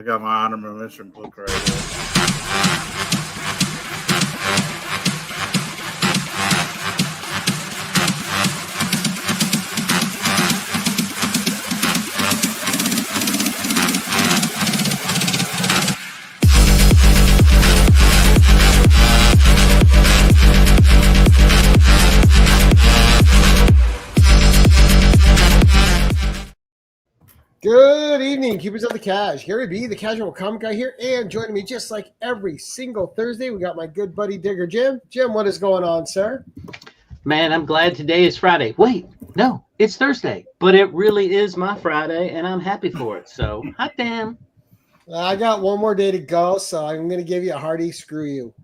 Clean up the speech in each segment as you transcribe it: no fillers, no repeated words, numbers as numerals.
I got my honorable mention book right here. Good evening, keepers of the cash. Gary B, the casual comic guy here, and joining me just like every single Thursday, we got my good buddy Digger Jim. Jim, what is going on, sir? Man, I'm glad today is Friday. Wait, no, it's Thursday, but it really is my Friday, and I'm happy for it. So, hot damn. I got one more day to go, so I'm going to give you a hearty screw you.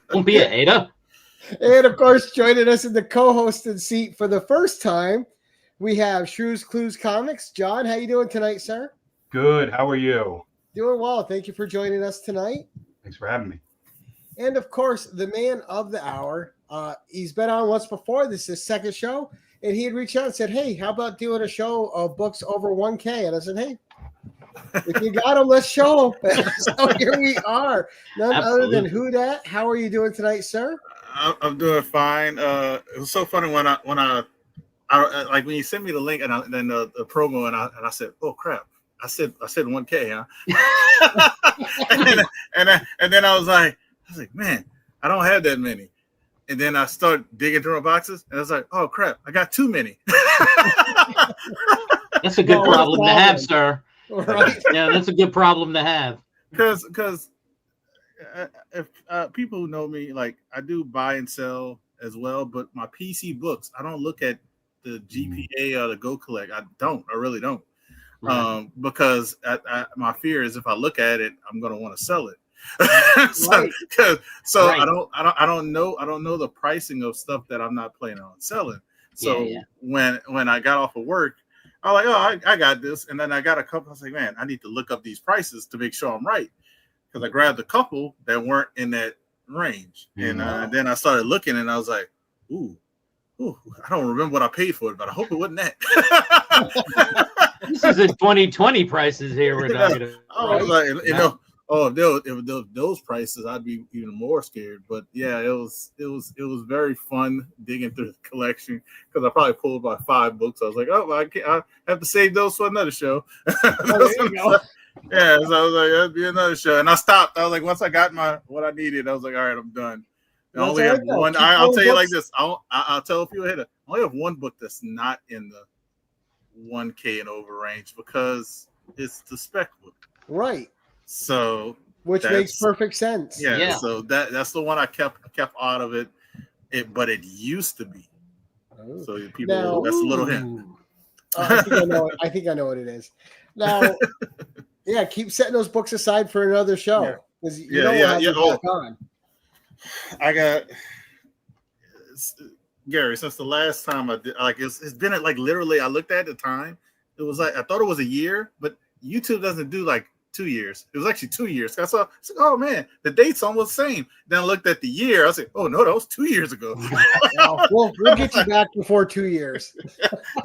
Don't be a hater. And of course, joining us in the co-hosted seat for the first time, we have Shrews Clues Comics. John, how you doing tonight, sir? Good. How are you? Doing well. Thank you for joining us tonight. Thanks for having me. And of course, the man of the hour. He's been on once before. This is his second show. And he had reached out and said, hey, how about doing a show of books over 1K? And I said, hey, if you got them, let's show them. So here we are. None other than Whodat. How are you doing tonight, sir? I'm doing fine. It was so funny when I like when you sent me the link and then the promo and I said, oh crap, I said 1K, huh? and then I was like, man, I don't have that many. And then I started digging through my boxes and I was like, oh crap, I got too many. That's a good problem to have, sir. Right. Yeah, that's a good problem to have. Because if people who know me, like I do buy and sell as well, but my PC books, I don't look at the GPA or the Go Collect. I really don't. Right. Because my fear is if I look at it, I'm going to want to sell it. Right. Right. I don't know the pricing of stuff that I'm not planning on selling. So when I got off of work, I was like, oh, I got this, and then I got a couple. I was like, man, I need to look up these prices to make sure I'm right. Because I grabbed a couple that weren't in that range. And then I started looking and I was like, ooh, I don't remember what I paid for it, but I hope it wasn't that. This is the 2020 prices here we're talking about. I was like, if those prices, I'd be even more scared. But yeah, it was very fun digging through the collection because I probably pulled about 5 books. I was like, oh, I have to save those for another show. There you go. Yeah, so I was like, that'd be another show, and I stopped. I was like, once I got what I needed, I was like, all right, I'm done. I only have one. I'll tell you like this. I'll tell a few ahead. I only have one book that's not in the 1K and over range because it's the spec book, right? So which makes perfect sense. Yeah. So that's the one I kept out of it. But it used to be. Oh. So people, that's a little hint. I think I know what it is. Now. Yeah, keep setting those books aside for another show. On. I got Gary. Since the last time I did, like it's been at like literally. I looked at the time. It was like I thought it was a year, but YouTube doesn't do like 2 years. It was actually 2 years. I said, oh man, the date's almost the same. Then I looked at the year. I said, oh no, that was 2 years ago. We'll get you back before 2 years.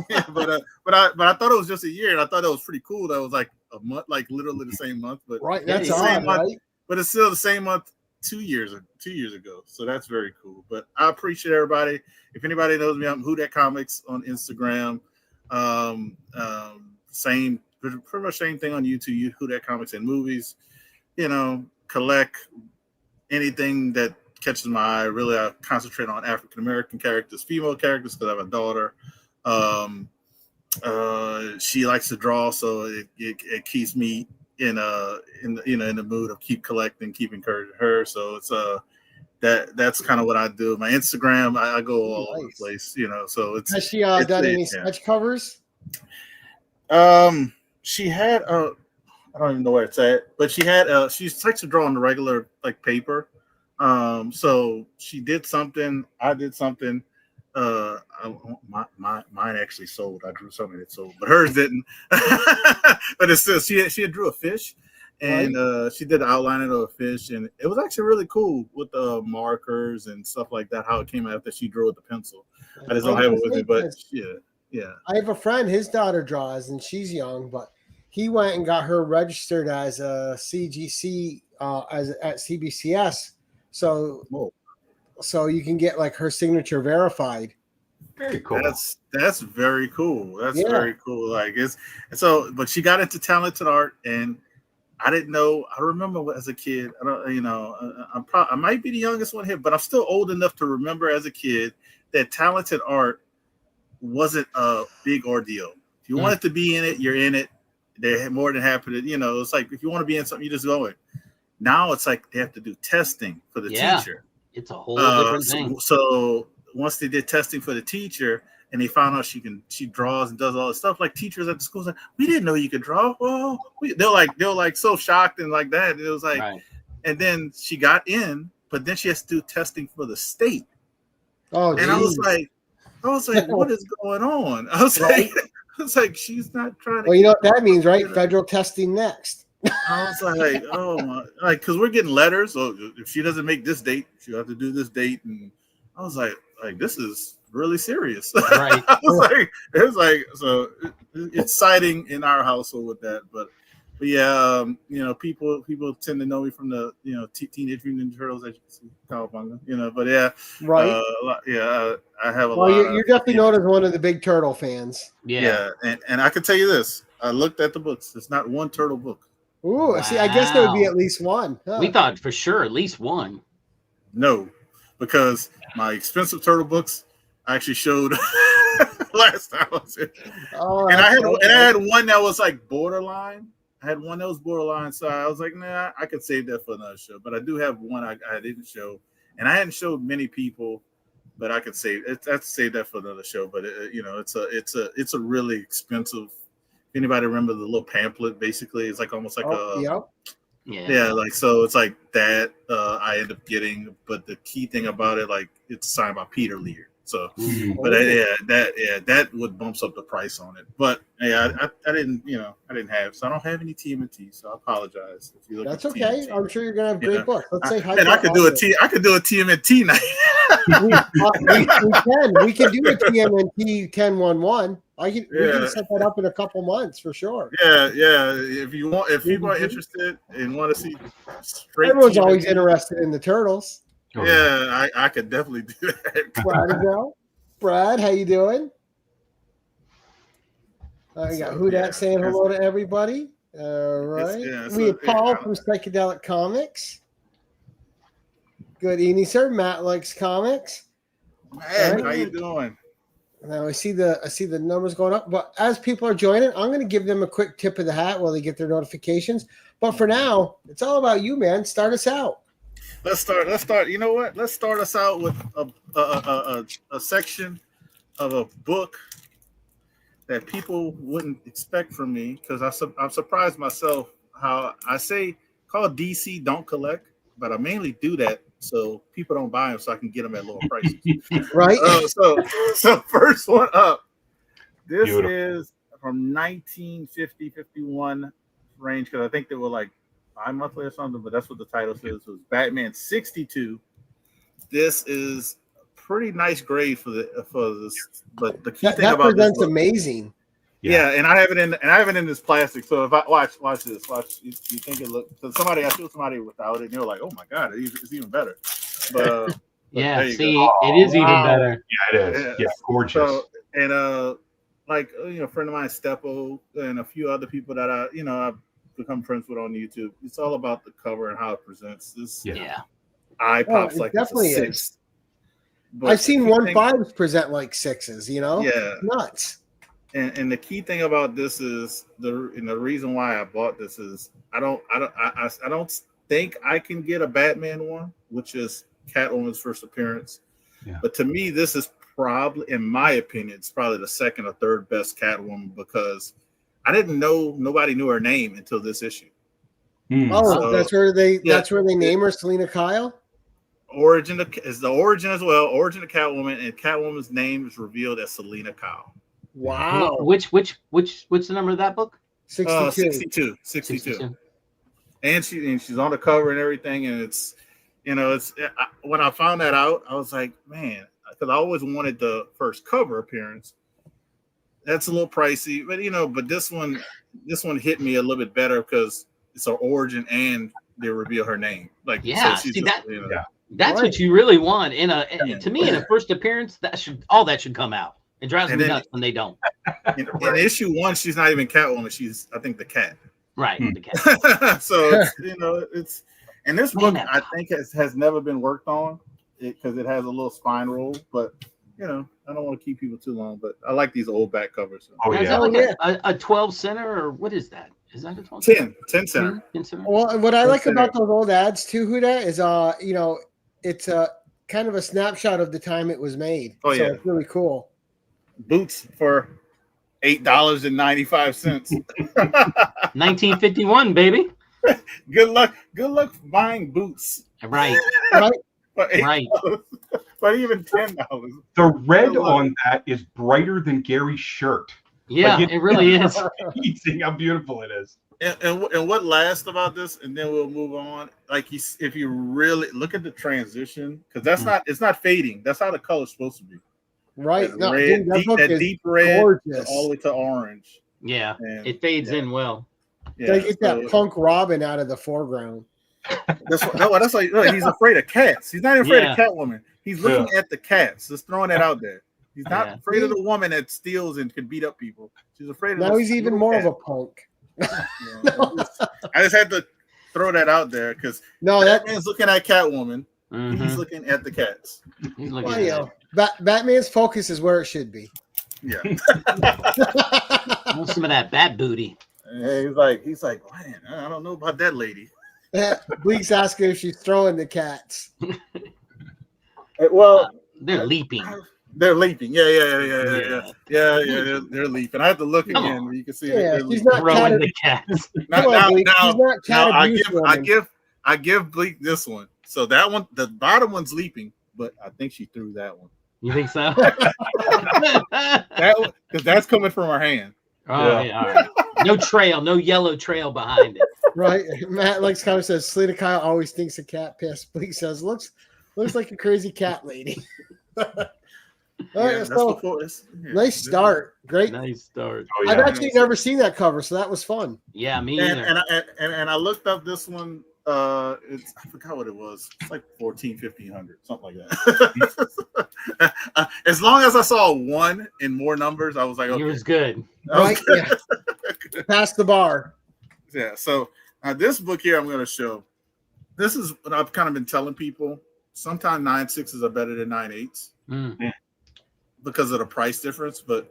Yeah, but I thought it was just a year, and I thought it was pretty cool. That was like a month, like literally the same month. But right, that's the same month, right? But it's still the same month 2 years ago. So that's very cool. But I appreciate everybody. If anybody knows me, I'm Whodat Comics on Instagram. Pretty much same thing on YouTube. Whodat Comics and Movies. Collect anything that catches my eye. Really, I concentrate on African American characters, female characters, because I have a daughter. She likes to draw, so it keeps me in the mood of keep collecting, keep encouraging her. So it's that's kind of what I do. My Instagram, I go all over the place, So it's. Has she done any sketch covers? She had I don't even know where it's at, but she had she likes to draw on the regular like paper. So she did something, I did something. Mine actually sold. I drew something that sold, but hers didn't. But it's still she had drew a fish, and she did the outlining of a fish, and it was actually really cool with the markers and stuff like that. How it came out after she drew with the pencil. I just don't have it with me, but yeah. Yeah. I have a friend, his daughter draws, and she's young, but he went and got her registered as a CGC at CBCS. So Whoa. so you can get like her signature verified. Very cool. That's very cool. That's Yeah. very cool. Like it's so, but she got into talented art, and I didn't know. I remember as a kid. I don't, I might be the youngest one here, but I'm still old enough to remember as a kid that talented art wasn't a big ordeal. If you wanted to be in it, you're in it. They're more than happy to. It's like if you want to be in something, you just go in. Now it's like they have to do testing for the teacher. It's a whole different thing. So once they did testing for the teacher and they found out she draws and does all this stuff, like teachers at the schools like, we didn't know you could draw. Well, they're like so shocked and like that. And it was like, and then she got in, but then she has to do testing for the state. Oh, and geez. I was like, what is going on? I was like, she's not trying to. Well, you know what that means, right? Federal testing next. I was like, oh my, like, because we're getting letters. So if she doesn't make this date, she'll have to do this date. And I was like this is really serious. Right. So it's exciting in our household with that. But yeah, people tend to know me from the Teenage Mutant Ninja Turtles, as you can see, Cowabunga, but yeah, right, I have a lot. Well, you're definitely known as one of the big turtle fans. Yeah, and I can tell you this: I looked at the books. There's not one turtle book. Ooh, wow. See, I guess there would be at least one. Huh? We thought for sure at least one. No, because my expensive turtle books I actually showed last time I was here. Oh, and I had one that was like borderline. I had one that was borderline, so I was like, nah, I could save that for another show. But I do have one I didn't show, and I hadn't showed many people, but I could save it. I'd save that for another show. But it's a really expensive. If anybody remember the little pamphlet? Basically, it's like almost like like so. It's like that. I end up getting, but the key thing about it, like it's signed by Peter Lear. So, but that would bumps up the price on it. But yeah, I didn't have, so I don't have any TMNT. So I apologize if you look. That's okay. TMNT. I'm sure you're gonna have great books. Let's say hi. And I could do a TMNT night. we can do a TMNT 1011. We can set that up in a couple months for sure. Yeah. If people are interested and want to see straight, everyone's always interested in the turtles. Yeah, I could definitely do that. Brad, how you doing? I got Whodat saying hello to everybody. All right. We have Paul from Psychedelic Comics. Good evening, sir. Matt likes comics. Man, how you doing? Now I see the numbers going up, but as people are joining, I'm going to give them a quick tip of the hat while they get their notifications. But for now, it's all about you, man. Start us out. Let's start. You know what? Let's start us out with a section of a book that people wouldn't expect from me, because I'm surprised myself how I say called DC Don't Collect, but I mainly do that so people don't buy them so I can get them at lower prices. Right. So first one up. This is from 1950-51 range, because I think they were like bi-monthly or something, but that's what the title says. It was Batman 62. This is a pretty nice grade for this, but the key thing about presents this book, amazing. Yeah, and I have it in this plastic. So if I watch this, you think it look? So I showed somebody without it, and they're like, "Oh my god, it's even better." But it is even better. Yeah, it is. Yeah, gorgeous. So, and like a friend of mine, Steppo, and a few other people that I've become friends with on YouTube. It's all about the cover and how it presents. This eye pops like definitely it's a 6. I've seen 1.5s present like 6s. Yeah, nuts. And the key thing about this is the reason why I bought this is I don't think I can get a Batman one, which is Catwoman's first appearance. Yeah. But to me, this is probably, in my opinion, it's probably the second or third best Catwoman, because I didn't know, nobody knew her name until this issue. So, that's where they name her Selina Kyle. Origin is the origin as well. Origin of Catwoman, and Catwoman's name is revealed as Selina Kyle. Wow. What's the number of that book? 62. 62. And she's on the cover and everything, and it's when I found that out, I was like, man, because I always wanted the first cover appearance, that's a little pricey, but but this one hit me a little bit better because it's her origin and they reveal her name. Like, yeah, so she's see just, that. That's what you really want to me in a first appearance. That should come out. It drives me nuts when they don't. In issue 1, she's not even Catwoman. She's, I think, the cat. Right, the cat. So it's and this book I think has never been worked on because it has a little spine roll, but I don't want to keep people too long. But I like these old back covers. So. Oh, is that like a 12 center or what is that? Is that a 12 center? 10 center. 10 center. Well, what I like about those old ads too, Whodat, is it's a kind of a snapshot of the time it was made. Oh, so it's really cool. Boots for $8.95. 1951, baby. Good luck buying boots. Right. Right. But even $10. The red on that is brighter than Gary's shirt. Yeah, it really is. Amazing how beautiful it is. And what last about this, and then we'll move on. Like, if you really look at the transition, because it's not fading. That's how the color's supposed to be. Right. No, red, that deep red all the way to orange. Yeah, it fades in well. Yeah, they get that punk Robin out of the foreground. That's like, look, he's afraid of cats. He's not even afraid of Catwoman. He's looking at the cats. Just throwing that out there. He's not afraid of the woman that steals and can beat up people. She's afraid of now he's even more of a punk. I just had to throw that out there because Batman's looking at Catwoman. Mm-hmm. He's looking at the cats. He's looking at Batman's focus is where it should be. Yeah. Want some of that bat booty. And he's like, man, I don't know about that lady. Bleak's asking if she's throwing the cats. Well, they're leaping. They're leaping. Yeah. They're leaping. I have to look again. You can see she's not throwing the cats. I give Bleak this one. So that one, the bottom one's leaping, but I think she threw that one. You think so? Because that's coming from her hand. Oh, yeah. All right. No trail, no yellow trail behind it. Right. Matt Lex kind of says, Sleeta Kyle always thinks a cat piss. Bleak says, looks like a crazy cat lady. Nice start. Great. Nice start. Oh, yeah. I've actually never seen that cover, so that was fun. Yeah, me either. And I looked up this one. I forgot what it was. It's like 1,500, something like that. As long as I saw one in more numbers, I was like, okay. It was good. Right? Yeah. Past the bar. Yeah. So this book here I'm going to show. This is what I've kind of been telling people. Sometimes 9.6s are better than 9.8s because of the price difference. But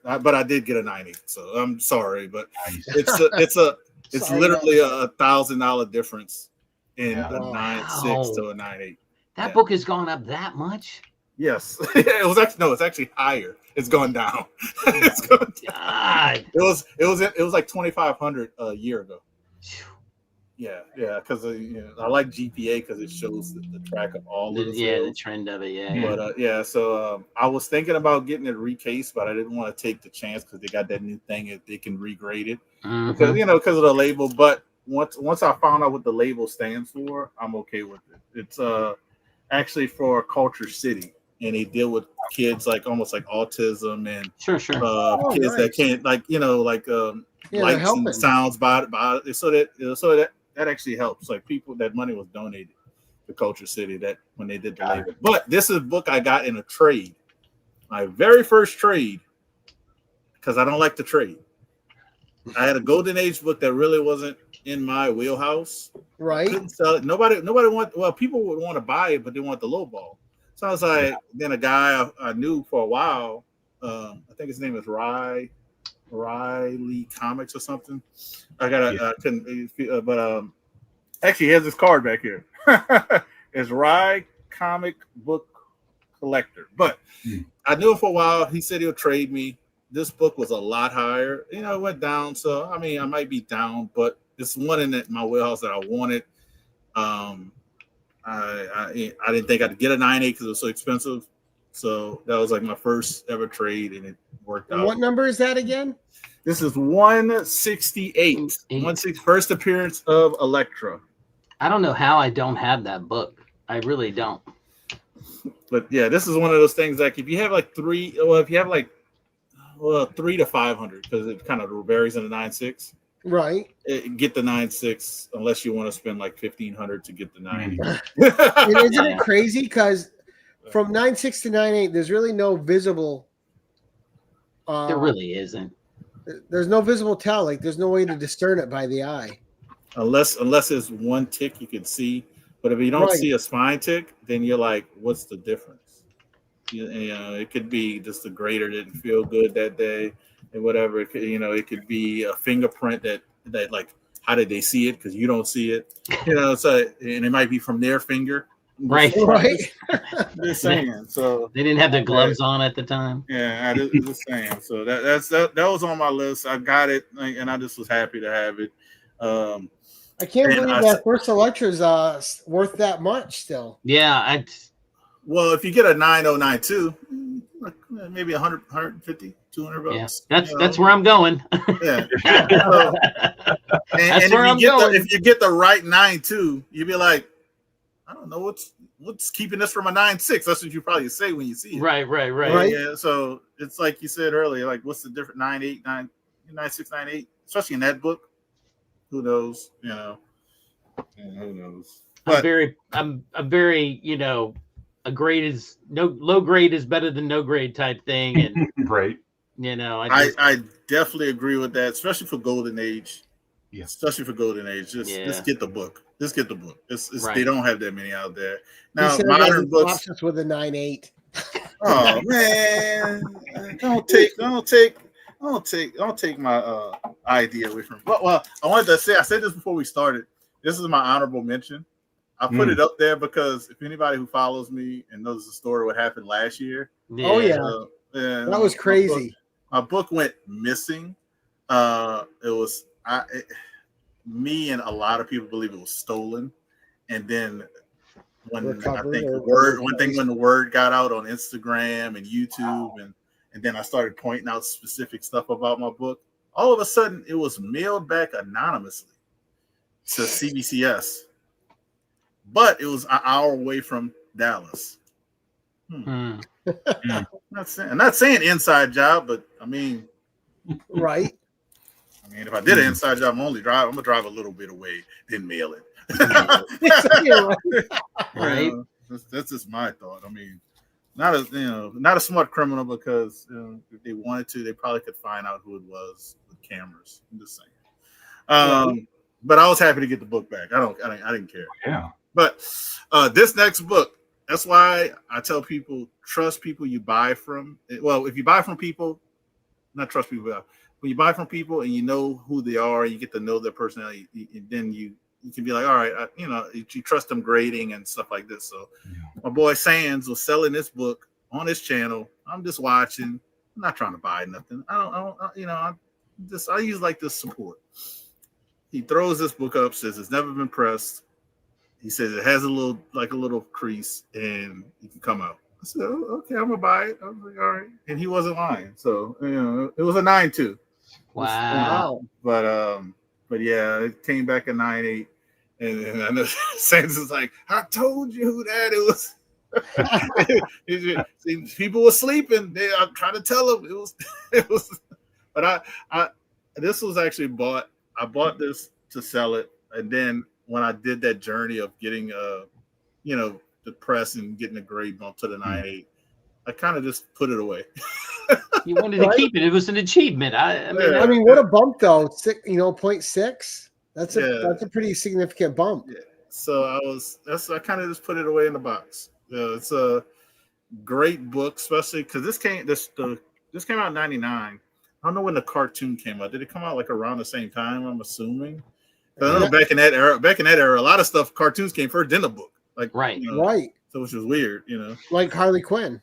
but I did get a 9.8, so I'm sorry, but it's literally a $1,000 difference in a 9.6 to a 9.8. That book has gone up that much? Yes. It's actually higher. It's gone down. It's gone down. It was like 2,500 a year ago. Yeah, because I like GPA because it shows the track of all of the the trend of it. But so I was thinking about getting it recased, but I didn't want to take the chance because they got that new thing that they can regrade it because of the label. But once I found out what the label stands for, I'm okay with it. It's actually for Culture City, and they deal with kids almost like autism and kids that can't lights and sounds by so that actually helps. Like people, that money was donated to Culture City that when they did the label. But this is a book I got in a trade, my very first trade, because I don't like to trade. I had a Golden Age book that really wasn't in my wheelhouse. Right. Couldn't sell it. Nobody want. Well, people would want to buy it, but they want the low ball. So I was like, then a guy I knew for a while, I think his name is Riley Comics or something. I couldn't, but actually, he has this card back here. It's Rye Comic Book Collector. But I knew him for a while. He said he'll trade me. This book was a lot higher. It went down. So I mean, I might be down, but it's one in my wheelhouse that I wanted. I didn't think I'd get a 9.8 because it was so expensive. So that was like my first ever trade, and it worked out. What number is that again? This is 168. First appearance of Elektra. I don't know how I don't have that book. I really don't. But yeah, this is one of those things like if you have like well, 300 to 500 because it kind of varies in the 9.6. Right. Get the 9.6 unless you want to spend like 1,500 to get the 9.8. And isn't it crazy? Because from 9.6 to 9.8, there's really no visible. There really isn't. There's no visible tell. Like there's no way to discern it by the eye. Unless it's one tick you can see. But if you don't see a spine tick, then you're like, what's the difference? You know, it could be just the grader didn't feel good that day and whatever. It could, it could be a fingerprint that like, how did they see it? Because you don't see it. So and it might be from their finger. Right. Just saying. So they didn't have their gloves on at the time. Yeah, I just saying. So that was on my list. I got it, and I just was happy to have it. I can't believe that first Electra's worth that much still. Yeah, well, if you get a 9092, maybe 100, 150, 200 bucks. Yeah, that's where I'm going. Yeah. So, and if you get the right 9.2, you'd be like, I don't know what's keeping this from a 9.6. That's what you probably say when you see it. Right. Yeah. So it's like you said earlier, like what's the difference? 9.8, 9.6, 9.8, especially in that book. Who knows? Who knows? But I'm very, a grade is low grade is better than no grade type thing. And right. I definitely agree with that, especially for Golden Age. Yeah. Especially for Golden Age. Just get the book. Just get the book. It's right. They don't have that many out there. Now modern books with a 9.8. Oh man. Don't take my idea away from. Well, I wanted to say, I said this before we started. This is my honorable mention. I put it up there because if anybody who follows me and knows the story what happened last year. Yeah. Oh yeah. That was crazy. My book went missing. Me and a lot of people believe it was stolen. And then when the word got out on Instagram and YouTube and then I started pointing out specific stuff about my book, all of a sudden it was mailed back anonymously to CBCS. But it was an hour away from Dallas. I'm not saying inside job, but I mean, right. I mean, if I did an inside job, I'm gonna drive a little bit away, then mail it. Right. That's just my thought. I mean, not a smart criminal because if they wanted to, they probably could find out who it was with cameras. I'm just saying. But I was happy to get the book back. I didn't care. Yeah. But this next book, that's why I tell people, trust people you buy from. Well, if you buy from people, not trust people, but when you buy from people and you know who they are, you get to know their personality, then you can be like, all right, you trust them grading and stuff like this. So my boy Sands was selling this book on his channel. I'm just watching. I'm not trying to buy nothing. I use like this support. He throws this book up, says it's never been pressed. He says it has a little crease and you can come out. I said, okay, I'm gonna buy it. I was like, all right. And he wasn't lying. So it was a 9.2. Wow. But yeah, it came back a 9.8. And I know Sands is like, I told you who that it was. People were sleeping. I'm trying to tell them it was. But this was actually bought. I bought this to sell it, and then when I did that journey of getting the press and getting a grade bump to the 9.8, I kind of just put it away. You wanted to keep it. It was an achievement. I mean, what a bump though. 0.6. That's a pretty significant bump. Yeah. So I kind of just put it away in the box. It's a great book, especially because this came out in 99. I don't know when the cartoon came out. Did it come out like around the same time? I'm assuming. I don't know. Back in that era, a lot of stuff, cartoons came first, then the book. Like right. So which was weird, Like Harley Quinn.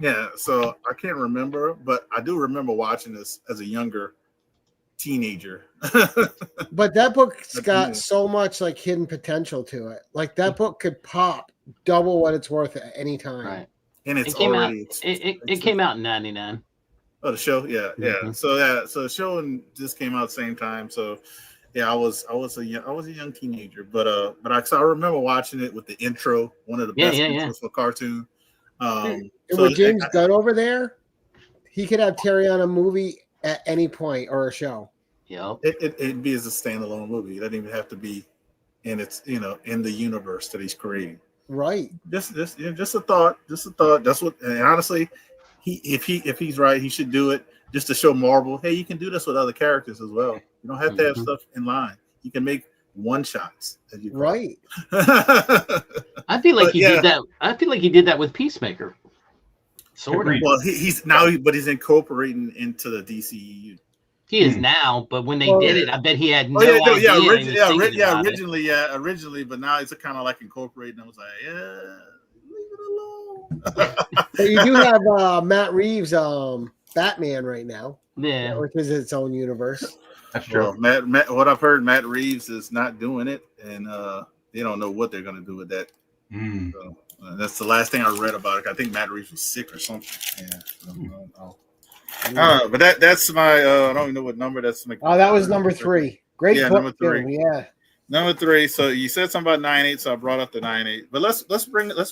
Yeah. So I can't remember, but I do remember watching this as a younger teenager. But that book's got so much like hidden potential to it. Like that book could pop double what it's worth at any time. Right. And it came out in 99. Oh, the show, yeah. Mm-hmm. So the show and this came out at the same time. So yeah, I was a young teenager, but I remember watching it with the intro, one of the best intros for a cartoon. And with James Gunn over there, he could have Terry on a movie at any point or a show. Yep. It'd be as a standalone movie. It doesn't even have to be in its, in the universe that he's creating. Right. Just a thought. Just a thought. That's what. And honestly, if he's right, he should do it just to show Marvel. Hey, you can do this with other characters as well. You don't have to have stuff in line. You can make one shots. Right. I feel like he did that. I feel like he did that with Peacemaker. Sort of. Well, he's incorporating into the DCEU. He is now, but when they did it, I bet he had no idea. Originally, but now it's kind of like incorporating. I was like, leave it alone. But you do have Matt Reeves, Batman right now. Yeah, which is its own universe. That's true. Well, Matt, what I've heard, Matt Reeves is not doing it, and they don't know what they're going to do with that. So, that's the last thing I read about it. I think Matt Reeves was sick or something. Yeah. But that's my I don't even know what number that's. That was number 3. Great. Yeah, number 3. Yeah. Number 3. So you said something about 9.8, so I brought up the 9.8. But let's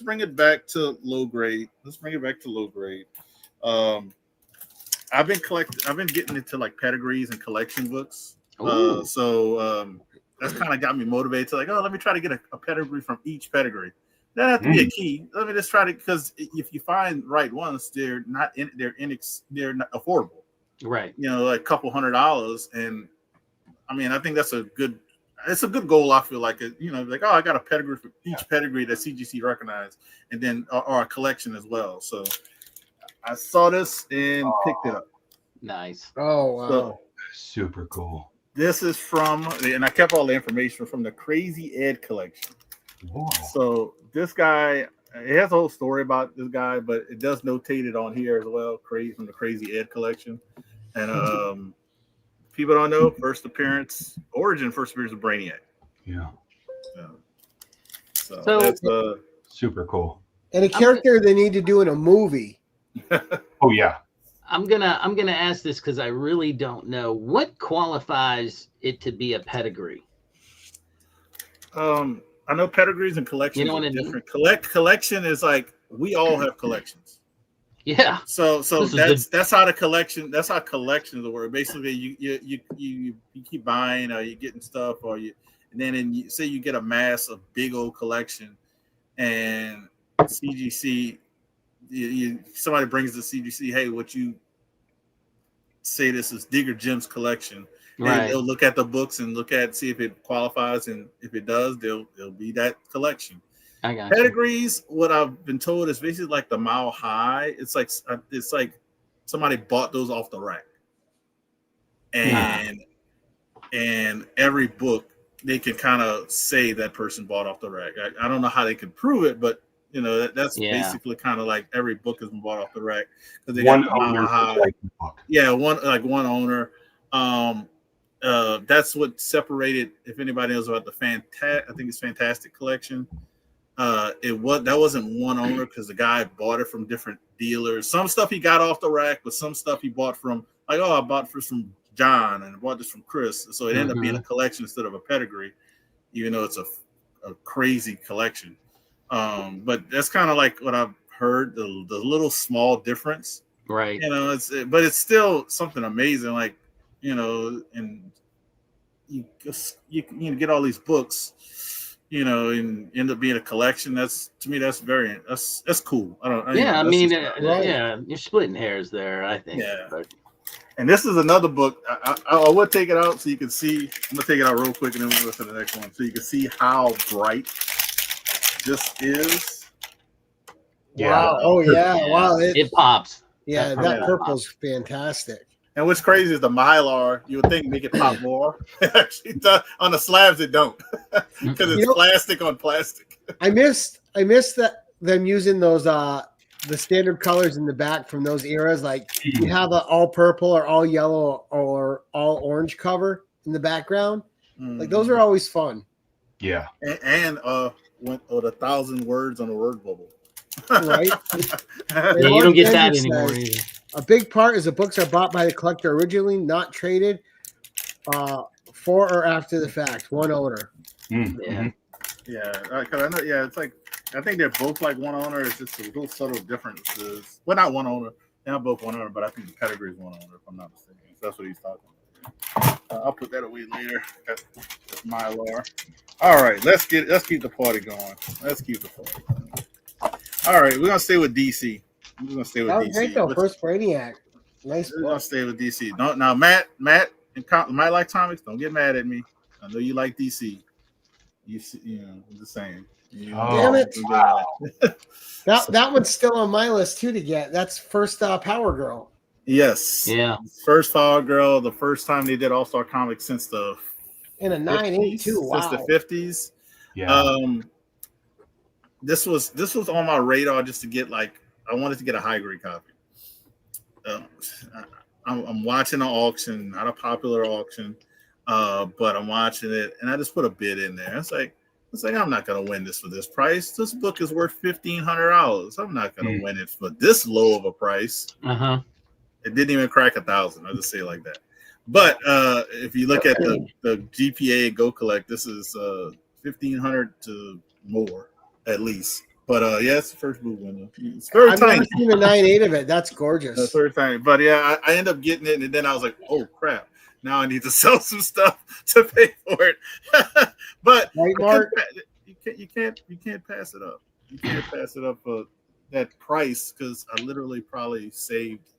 bring it back to low grade. I've been getting into like pedigrees and collection books. So that's kind of got me motivated to let me try to get a pedigree from each pedigree. That have to be a key. Let me just try to, because if you find right ones, they're not affordable. Right. Like a couple $100, and I mean, I think that's a good goal. I feel like I got a pedigree for each pedigree that CGC recognized, and then or a collection as well. So I saw this and picked it up. Nice. Oh wow. So, super cool. This is and I kept all the information from the Crazy Ed collection. Wow. So this guy, it has a whole story about this guy, but it does notate it on here as well. From the Crazy Ed collection, and people don't know first appearance of Brainiac. Yeah. So that's super cool. And a character they need to do in a movie. Oh yeah. I'm gonna ask this because I really don't know what qualifies it to be a pedigree. I know pedigrees and collections are different. Collection is like we all have collections. Yeah. So that's how collections work. Basically, you keep buying, or you're getting stuff, and then say you get a mass of big old collection, and CGC. Somebody brings the CGC, hey, what you say this is Digger Jim's collection. Right. And they'll look at the books and see if it qualifies, and if it does, they'll be that collection. I got pedigrees. What I've been told is basically like the Mile High. It's like somebody bought those off the rack, and every book they can kind of say that person bought off the rack. I don't know how they can prove it, but that's basically kind of like every book has been bought off the rack because they got one owner. That's what separated. If anybody knows about I think it's Fantastic Collection. That wasn't one owner because the guy bought it from different dealers. Some stuff he got off the rack, but some stuff he bought from I bought this from John and I bought this from Chris. So it ended up being a collection instead of a pedigree, even though it's a crazy collection. But that's kind of like what I've heard, the little small difference, right? But it's still something amazing, and you get all these books, and end up being a collection. That's cool. You're splitting hairs there, I think. Yeah. But. And this is another book. I would take it out so you can see. I'm gonna take it out real quick and then we'll go to the next one so you can see how bright this is. Yeah. Wow. Oh yeah. Wow. It pops. Yeah, that purple's fantastic. And what's crazy is the Mylar. You would think make it pop more. Actually, on the slabs it don't because it's plastic on plastic. I missed that them using those the standard colors in the back from those eras. Like you have an all purple or all yellow or all orange cover in the background. Like those are always fun. Yeah. And went with 1,000 words on a word bubble. Right. You don't get that anymore either. A big part is the books are bought by the collector originally, not traded for or after the fact. One owner. Yeah. Yeah. Because I know. Yeah. It's like I think they're both like one owner. It's just a little subtle differences. Well, not one owner. Yeah, both 100, but I think the pedigree is 100 if I'm not mistaken. So that's what he's talking about. I'll put that away later. That's Mylar. All right, let's keep the party going. Let's keep the party going. All right, we're gonna stay with DC. We're gonna stay with That was DC. great though. First Brainiac. Nice We're gonna book. stay with DC. Now, Matt, and might like comics. Don't get mad at me. I know you like DC. You know, I'm just saying. Damn it! Wow. That one's still on my list too to get. That's first Power Girl. Yes. Yeah. First Power Girl. The first time they did All Star Comics since the In a 9.8 too. Wow. Since the 50s. Yeah. This was on my radar just to get I wanted to get a high grade copy. I'm watching an auction, not a popular auction, but I'm watching it, and I just put a bid in there. It's like I'm not gonna win this for this price. This book is worth $1,500. I'm not gonna win it for this low of a price. It didn't even crack 1,000. I'll just say it like that. But if you look at the GPA Go Collect, this is 1,500 to more at least. But yeah, it's the first boot window. It's very I've tiny. never seen the 9.8 of it. That's gorgeous. That's very tiny. But yeah, I end up getting it, and then I was like, oh crap! Now I need to sell some stuff to pay for it. But right, Mark? You can't pass it up. You can't pass it up for that price because I literally probably saved.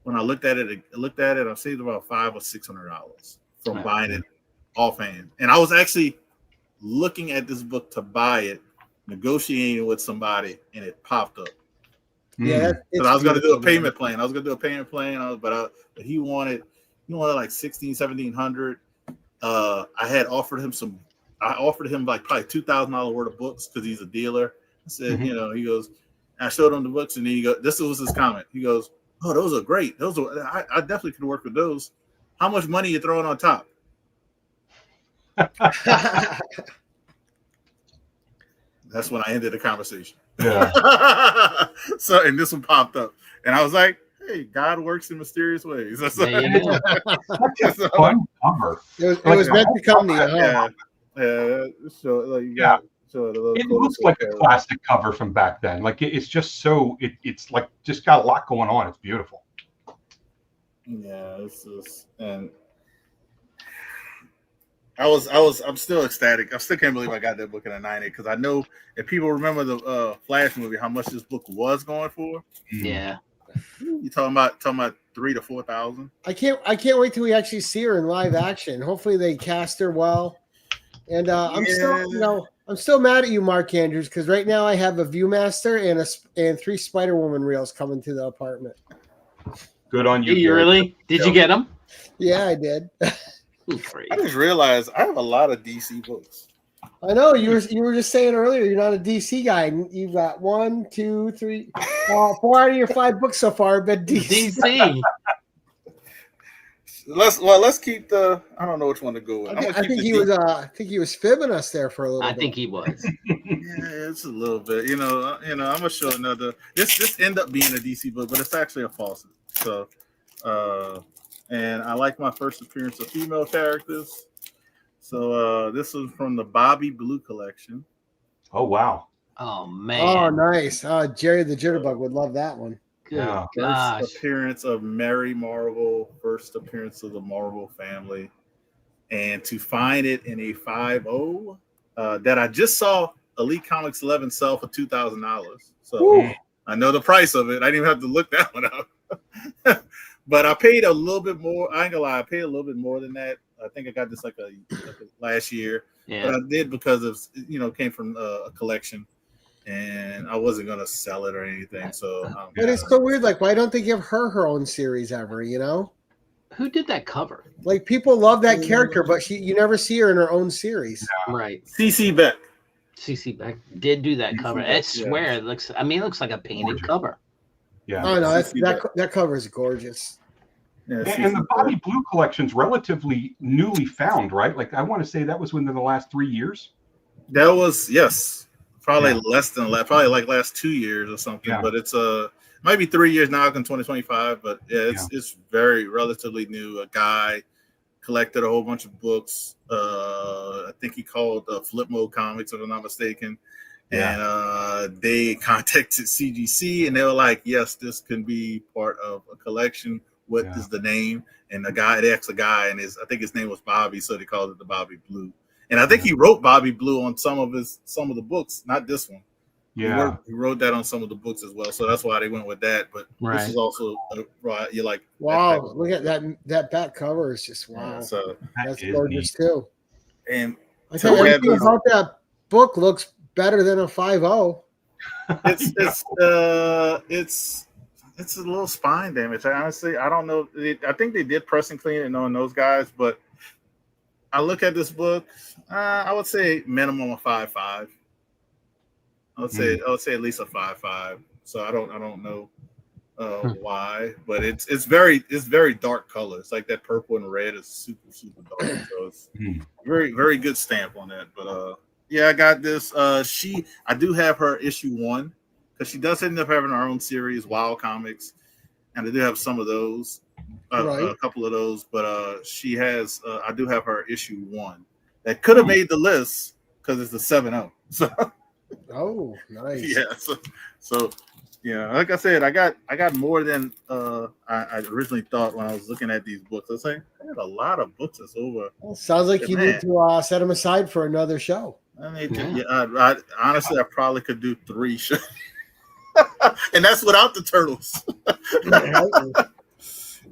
When I looked at it, I saved about $500 or $600 from buying it offhand. And I was actually looking at this book to buy it, negotiating with somebody, and it popped up. Yeah, because I was going to do a payment plan. But he wanted like $1,600-1,700. I had offered him like probably $2,000 worth of books because he's a dealer. I said, he goes, I showed him the books, and then he goes, this was his comment. He goes, oh, those are great. I definitely could work with those. How much money you throwing on top? That's when I ended the conversation. Yeah. So, and this one popped up, and I was like, "Hey, God works in mysterious ways." That's Fun cover. It was meant to come to you. Yeah. So it looks like a classic cover from back then. Like it's just so it's like just got a lot going on. It's beautiful. Yeah, and I'm still ecstatic. I still can't believe I got that book in a 9.8 because I know if people remember the Flash movie, how much this book was going for. Yeah. You talking about $3,000 to $4,000? I can't wait till we actually see her in live action. Hopefully they cast her well. And I'm still mad at you, Mark Andrews, because right now I have a Viewmaster and 3 Spider-Woman reels coming to the apartment. Good on you. You really? Did you get them? Yeah, I did. I just realized I have a lot of DC books. I know you were just saying earlier you're not a DC guy. You've got 1, 2, 3, 4 out of your 5 books so far have been DC. Let's keep the. I don't know which one to go with. I think he was fibbing us there for a little bit. I think he was. Yeah, it's a little bit. I'm gonna show another. This end up being a DC book, but it's actually a falsity. So, and I like my first appearance of female characters. So this was from the Bobby Blue collection. Oh wow! Oh man! Oh nice! Jerry the Jitterbug would love that one. Good gosh. First appearance of Mary Marvel, first appearance of the Marvel family, and to find it in a 5.0 that I just saw Elite Comics 11 sell for $2,000. So I know the price of it. I didn't even have to look that one up. But I paid a little bit more. I ain't gonna lie, I paid a little bit more than that. I think I got this like a last year. Yeah. But I did because of came from a collection. And I wasn't gonna sell it or anything. So, but it's so weird. Like, why don't they give her own series ever? Who did that cover? Like, people love that character, but you never see her in her own series. Yeah. Right. CC Beck. CC Beck did do that cover. I swear, it looks. I mean, it looks like a painted cover. Yeah. Oh no, that cover is gorgeous. Yeah, and the Bobby Blue collection's relatively newly found, right? Like, I want to say that was within the last 3 years. That was probably less than that. Probably like last 2 years or something. Yeah. But it's might be 3 years now in 2025. But it's very relatively new. A guy collected a whole bunch of books. I think he called Flip Mode Comics, if I'm not mistaken. And they contacted CGC, and they were like, "Yes, this can be part of a collection. What is the name?" And they asked a guy, and I think his name was Bobby, so they called it the Bobby Blue. And I think he wrote Bobby Blue on some of the books, not this one. Yeah, he wrote that on some of the books as well, so that's why they went with that. But this is also you're like, wow, look at that back cover is just wow. Yeah, so that's gorgeous too. And I tell you, everything about that book looks better than a 5.0. It's a little spine damage. Honestly, I don't know. I think they did press and clean it on those guys, but I look at this book. I would say minimum of 5.5. I would say at least a 5.5. So I don't know why, but it's very dark color. It's like that purple and red is super dark. So it's very very good stamp on that. But yeah, I got this. I do have her issue 1 because she does end up having her own series, Wild Comics, and I do have some of those, a couple of those. But she has. I do have her issue 1 that could have made the list because it's the 7.0. So. Oh, nice. Yeah. So yeah, like I said, I got more than I originally thought when I was looking at these books. I was like, I had a lot of books that's over. Well, sounds like you need to set them aside for another show. I need to, I honestly, I probably could do 3 shows. And that's without the turtles.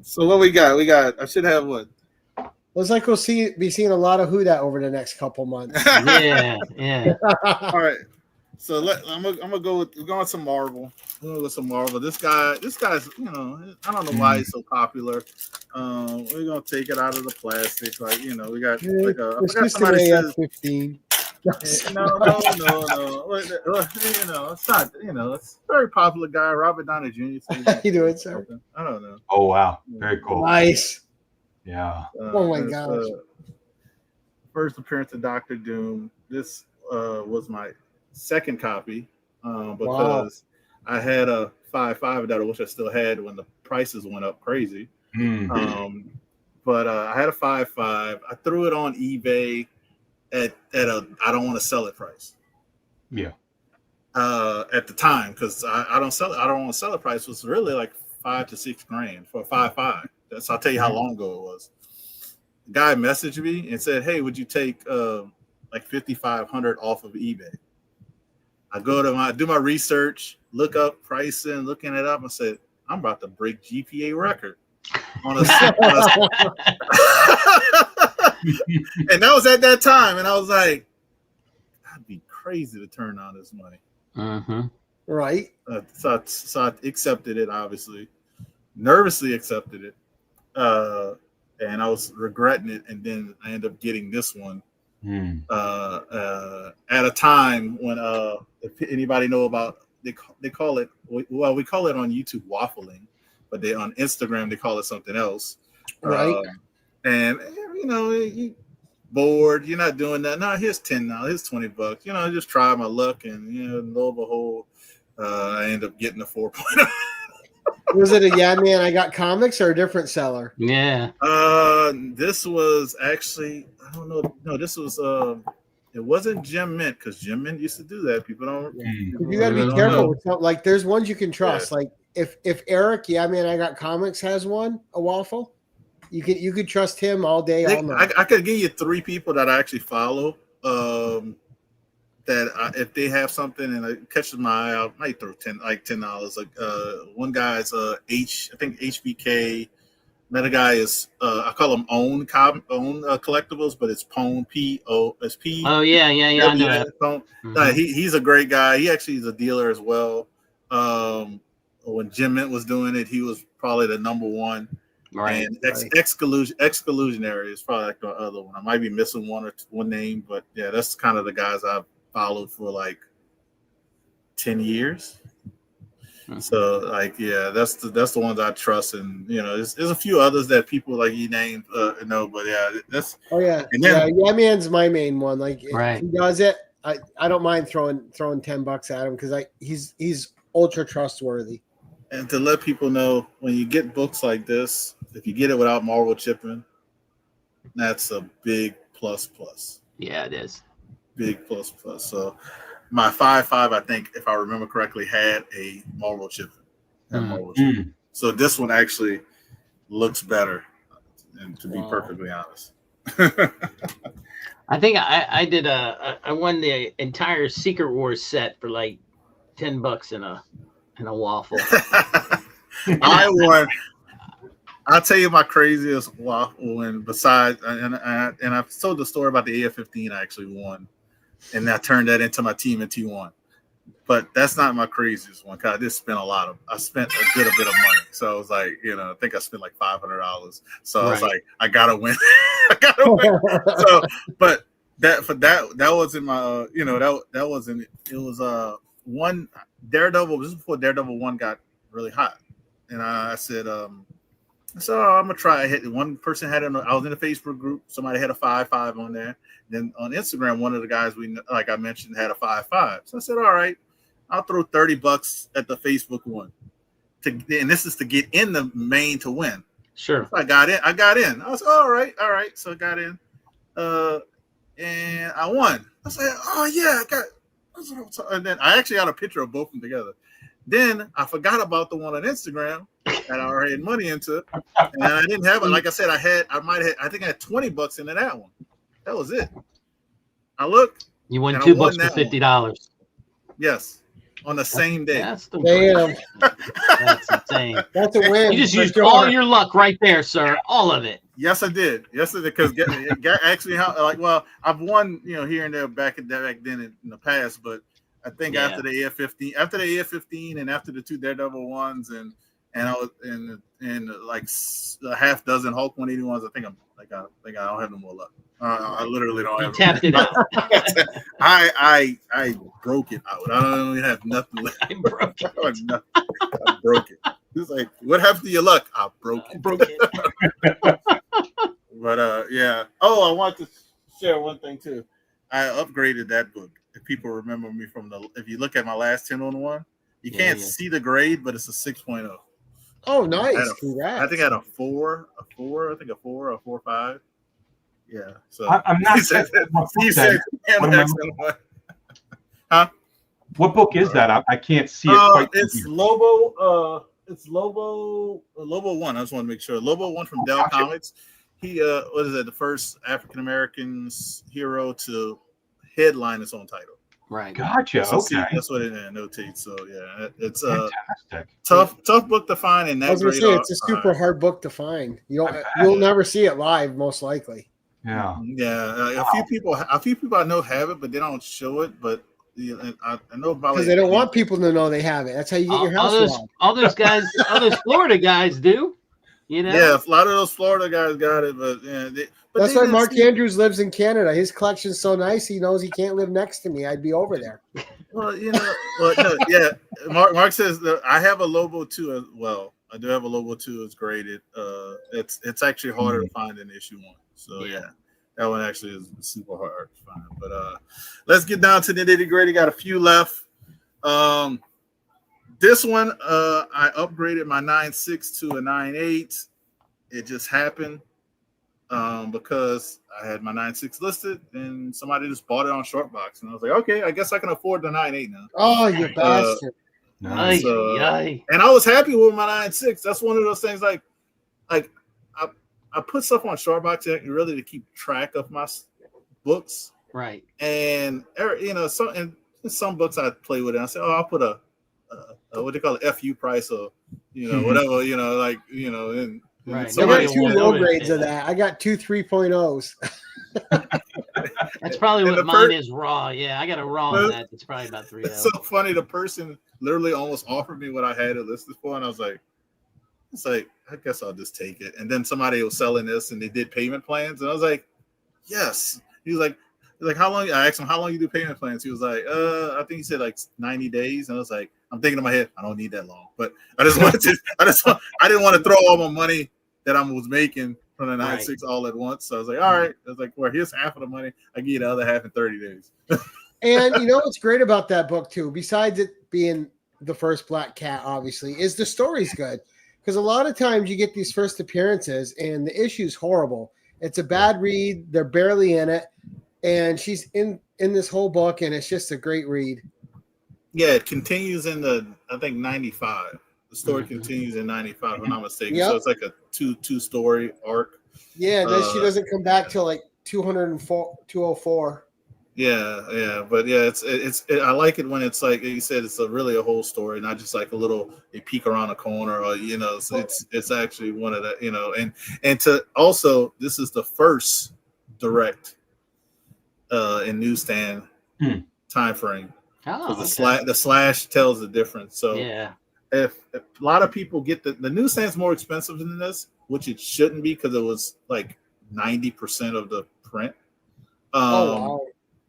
So what we got? I should have what? Looks like we'll be seeing a lot of Whodat over the next couple months. Yeah. All right. So I'm gonna go with some Marvel. I'm gonna go with some Marvel. This guy's, I don't know why he's so popular. We're gonna take it out of the plastic, like we got like a. It's just an AF-15. No. It's not. It's a very popular guy, Robert Downey Jr. How you doing, sir? I don't know. Oh wow, very cool. Nice. Yeah. Oh my gosh. First appearance of Doctor Doom. This was my second copy because I had a 5.5 that I wish I still had when the prices went up crazy. But I had a 5.5. I threw it on eBay at a I don't want to sell it price. Yeah. At the time, because I don't sell it. I don't want to sell it price was really like $5,000 to $6,000 for a 5.5. That's I'll tell you how long ago it was. The guy messaged me and said, "Hey, would you take like 5,500 off of eBay?" I go to do my research, look up pricing, looking it up. I said, "I'm about to break GPA record on a and that was at that time, and I was like, "I'd be crazy to turn down this money." Right. So I accepted it, obviously, nervously accepted it, and I was regretting it, and then I ended up getting this one. At a time when if anybody know about they call it, well, we call it on YouTube waffling, but on Instagram they call it something else, right? And you bored, you're not doing that. No, here's $10, here's $20. Just try my luck, and lo and behold, I end up getting a 4.0. Was it a Yeah Man I Got Comics or a different seller? Yeah. This was actually, I don't know. No, this was it wasn't Jim Mint, because Jim Mint used to do that. People don't. You got to be careful with something. Like there's ones you can trust. Yeah. Like if Eric, Yeah Man I Got Comics, has a waffle, you could trust him all day, all night. I could give you 3 people that I actually follow. That if they have something and it catches my eye, I might throw $10. Like one guy's I think HBK. Another guy is I call him own collectibles, but it's Pone P-O-S-P. Oh yeah, I know that. He's a great guy. He actually is a dealer as well. When Jim Mint was doing it, he was probably the number one. Right. And Exclusionary is probably like the other one. I might be missing one name, but yeah, that's kind of the guys I've followed for like 10 years. So like, yeah, that's the ones I trust, and there's a few others that people like you named, but yeah, that's. Oh yeah, and then, yeah, Man's my main one. Like, right. If he does it, I don't mind throwing $10 at him because he's ultra trustworthy. And to let people know, when you get books like this, if you get it without Marvel shipping, that's a big plus. Yeah, it is. Big plus. So my 5.5, I think, if I remember correctly, had a Marlboro chip. So this one actually looks better, and to be perfectly honest. I think I won the entire Secret Wars set for like $10 in a waffle. I won. I'll tell you my craziest waffle win. Besides, and I've told the story about the AF-15 I actually won, and I turned that into my team in T1. But that's not my craziest one because I did spend I spent a good bit of money. So I was like, I think I spent like $500. So I was like, I gotta win. I gotta win. So, but that wasn't my, that wasn't. It was one Daredevil. This is before Daredevil 1 got really hot, and I said, I'm gonna try. One person had I was in a Facebook group. Somebody had a 5.5 on there. Then on Instagram, one of the guys like I mentioned had a 5.5. So I said, all right, I'll throw $30 at the Facebook one. And this is to get in the main to win. Sure. So I got in. I was all right. So I got in, and I won. I said, oh yeah, I got. And then I actually got a picture of both of them together. Then I forgot about the one on Instagram that I already had money into, and I didn't have it. Like I said, I think I had $20 into that one. That was it. I looked. You won $2 for $50. Yes, on the same day. That's That's insane. That's a win. You just used all your luck right there, sir. All of it. Yes, I did. Because actually, I've won, here and there back then in the past, but I think after the AF-15, and after the 2 Daredevil ones, and I was and like a half dozen Hulk 181s, I think I don't have no more luck. I literally don't have. Tapped it out. I broke it out. I don't even have nothing left. I broke it. I broke it. It's like, what happened to your luck? I broke it. But yeah. Oh, I want to share one thing too. I upgraded that book. If people remember me if you look at my last 10-on-1, you can't see the grade, but it's a 6.0. Oh, nice! Congrats. I think I had a 4, a 4.5. Yeah. So I'm not. Huh? What book is that? I can't see it quite. It's Lobo. It's Lobo 1. I just want to make sure. Lobo 1 from Dell Comics. He what is it? The first African American hero to headline his own title. Right. Gotcha. So okay. That's what it notates. So yeah, it's fantastic. Tough book to find. And I was gonna say it's a super hard book to find. You'll never see it live, most likely. Yeah. Yeah. A few people I know have it, but they don't show it. But I know about because they don't want people to know they have it. That's how you get your house robbed. All those guys, all those Florida guys do. Yeah, a lot of those Florida guys got it, but that's why Mark Andrews lives in Canada. His collection's so nice, he knows he can't live next to me. I'd be over there. Well, yeah. Mark says that I have a Lobo 2 as well. I do have a Lobo 2. It's graded. It's actually harder to find than issue 1. So yeah, that one actually is super hard to find. But let's get down to the nitty-gritty. Got a few left. This one, I upgraded my 9.6 to a 9.8. It just happened because I had my 9.6 listed, and somebody just bought it on Shortbox, and I was like, okay, I guess I can afford the 9.8 now. Oh, you bastard! And I was happy with my 9.6. That's one of those things. Like I put stuff on Shortbox really to keep track of my books, right? And some books I play with it. I say, oh, I'll put a what they call it, FU price, or whatever, and right. I got 2 low grades of that. I got 2 3.0s. That's probably what mine is raw. Yeah, I got a raw on that. It's probably about 3.0. It's so funny. The person literally almost offered me what I had it listed for, and I was like, I guess I'll just take it. And then somebody was selling this, and they did payment plans, and I was like, yes. He was like, how long? I asked him how long you do payment plans. He was like, I think he said like 90 days. And I was like, I'm thinking in my head, I don't need that long. But I just wanted to, I didn't want to throw all my money that I was making from the 9.6 all at once. So I was like, all right. I was like, well, here's half of the money. I give you the other half in 30 days. And what's great about that book too, besides it being the first Black Cat, obviously, is the story's good. Because a lot of times you get these first appearances and the issue's horrible. It's a bad read. They're barely in it. and she's in this whole book, and it's just a great read. Yeah, it continues in I think 95. The story continues in 95, if I'm not mistaken. Yep. So it's like a two story arc. Yeah, and then she doesn't come back till like 204. Yeah, but yeah, I like it when it's like you said, it's really a whole story, not just like a peek around a corner, or so it's actually one of the and to also, this is the first direct in newsstand time frame. Oh, the slash tells the difference. So yeah, if a lot of people get the newsstand's more expensive than this, which it shouldn't be because it was like 90% of the print. Wow.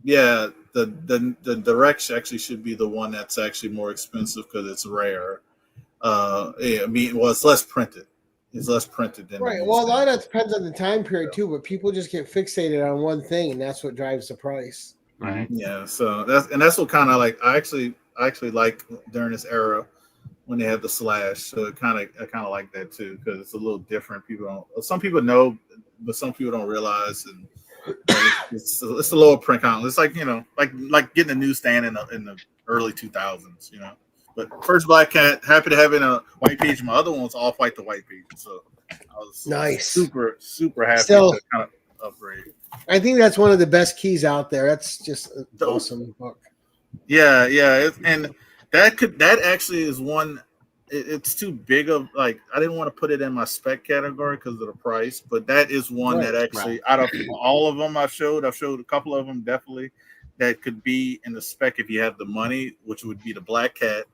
Yeah, the direct actually should be the one that's actually more expensive because it's rare. It's less printed. It's less printed than right. Well, a lot of that depends on the time period too, but people just get fixated on one thing, and that's what drives the price. Right. Yeah. So that's what kind of like I actually like during this era when they have the slash. So I kind of like that too because it's a little different. Some people know, but some people don't realize, and it's a lower print count. It's like like getting a newsstand in the early 2000s. But first Black Cat, happy to have it in a white page. My other one was off white to white page, so I was nice, super happy to kind of upgrade. I think that's one of the best keys out there. That's just an awesome book. Yeah, and that actually is one. It's too big of like I didn't want to put it in my spec category because of the price, but that is one that actually out of all of them I've showed a couple of them definitely that could be in the spec if you have the money, which would be the Black Cat.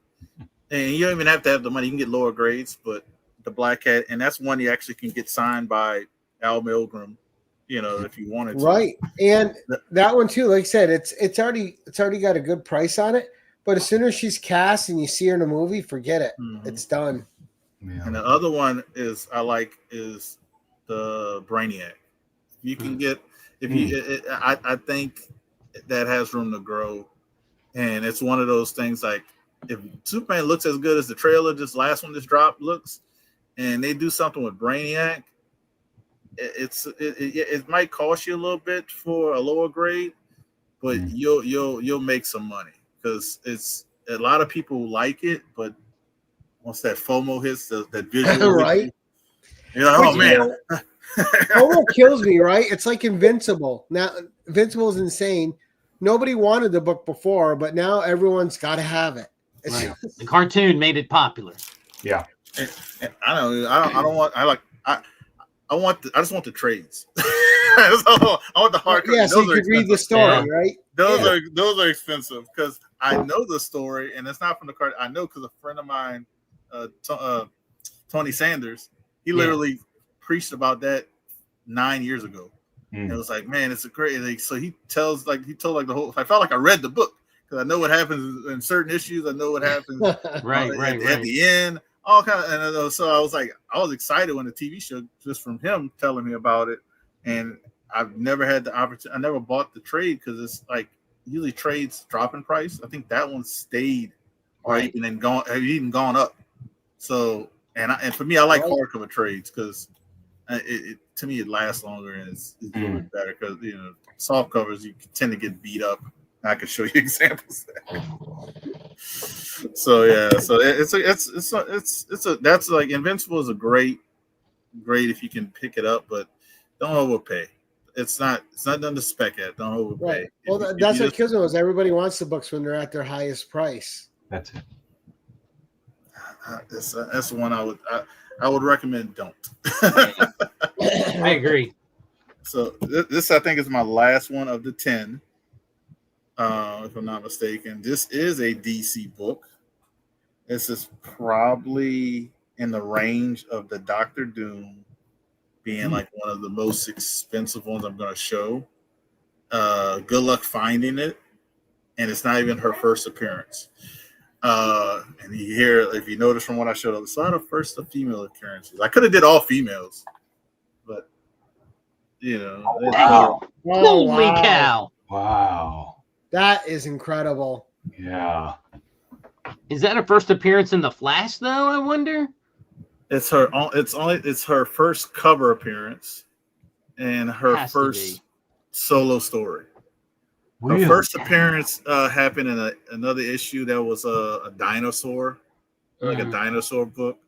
And you don't even have to have the money; you can get lower grades, but the Black Cat, and that's one you actually can get signed by Al Milgrom, if you wanted to. Right, and that one too. Like I said, it's already got a good price on it. But as soon as she's cast and you see her in a movie, forget it. Mm-hmm. It's done. Yeah. And the other one is the Brainiac. You can get I think that has room to grow, and it's one of those things like if Superman looks as good as the trailer, this last one just dropped looks, and they do something with Brainiac, it might cost you a little bit for a lower grade, but you'll make some money. Because it's a lot of people like it, but once that FOMO hits, that visual, right? Oh man, FOMO kills me. Right? It's like Invincible. Now, Invincible is insane. Nobody wanted the book before, but now everyone's got to have it. Right. The cartoon made it popular. Yeah, and I don't want. I just want the trades. I want the hard. Yeah, so you could read the story, right? Those are expensive because I know the story, and it's not from the card. I know because a friend of mine, Tony Sanders, he literally preached about that 9 years ago. And it was like, man, it's a great. So he told the whole. I felt like I read the book because I know what happens in certain issues. I know what happens at the end. All kind of, and so I was excited when the TV show just from him telling me about it, and I've never had the opportunity. I never bought the trade because it's like usually trades drop in price. I think that one stayed, or even gone up. So and for me, I like hardcover trades because to me it lasts longer and it's a little bit better because soft covers you tend to get beat up. I can show you examples there. So that's like Invincible is a great if you can pick it up, but don't overpay. It's not done to spec at. Don't overpay. Right. Well, that's what kills me is everybody wants the books when they're at their highest price. That's it. That's one I would recommend. Don't. I agree. So this I think is my last one of the 10. If I'm not mistaken, this is a DC book. This is probably in the range of the Doctor Doom being like one of the most expensive ones I'm going to show. Good luck finding it, and it's not even her first appearance. And if you notice from what I showed, it's not her first of female appearances. I could have did all females, but holy cow! Wow. That is incredible. Yeah. Is that her first appearance in the Flash, though? I wonder. It's her first cover appearance and her first solo story. Her first appearance happened in another issue that was a dinosaur, like a dinosaur book.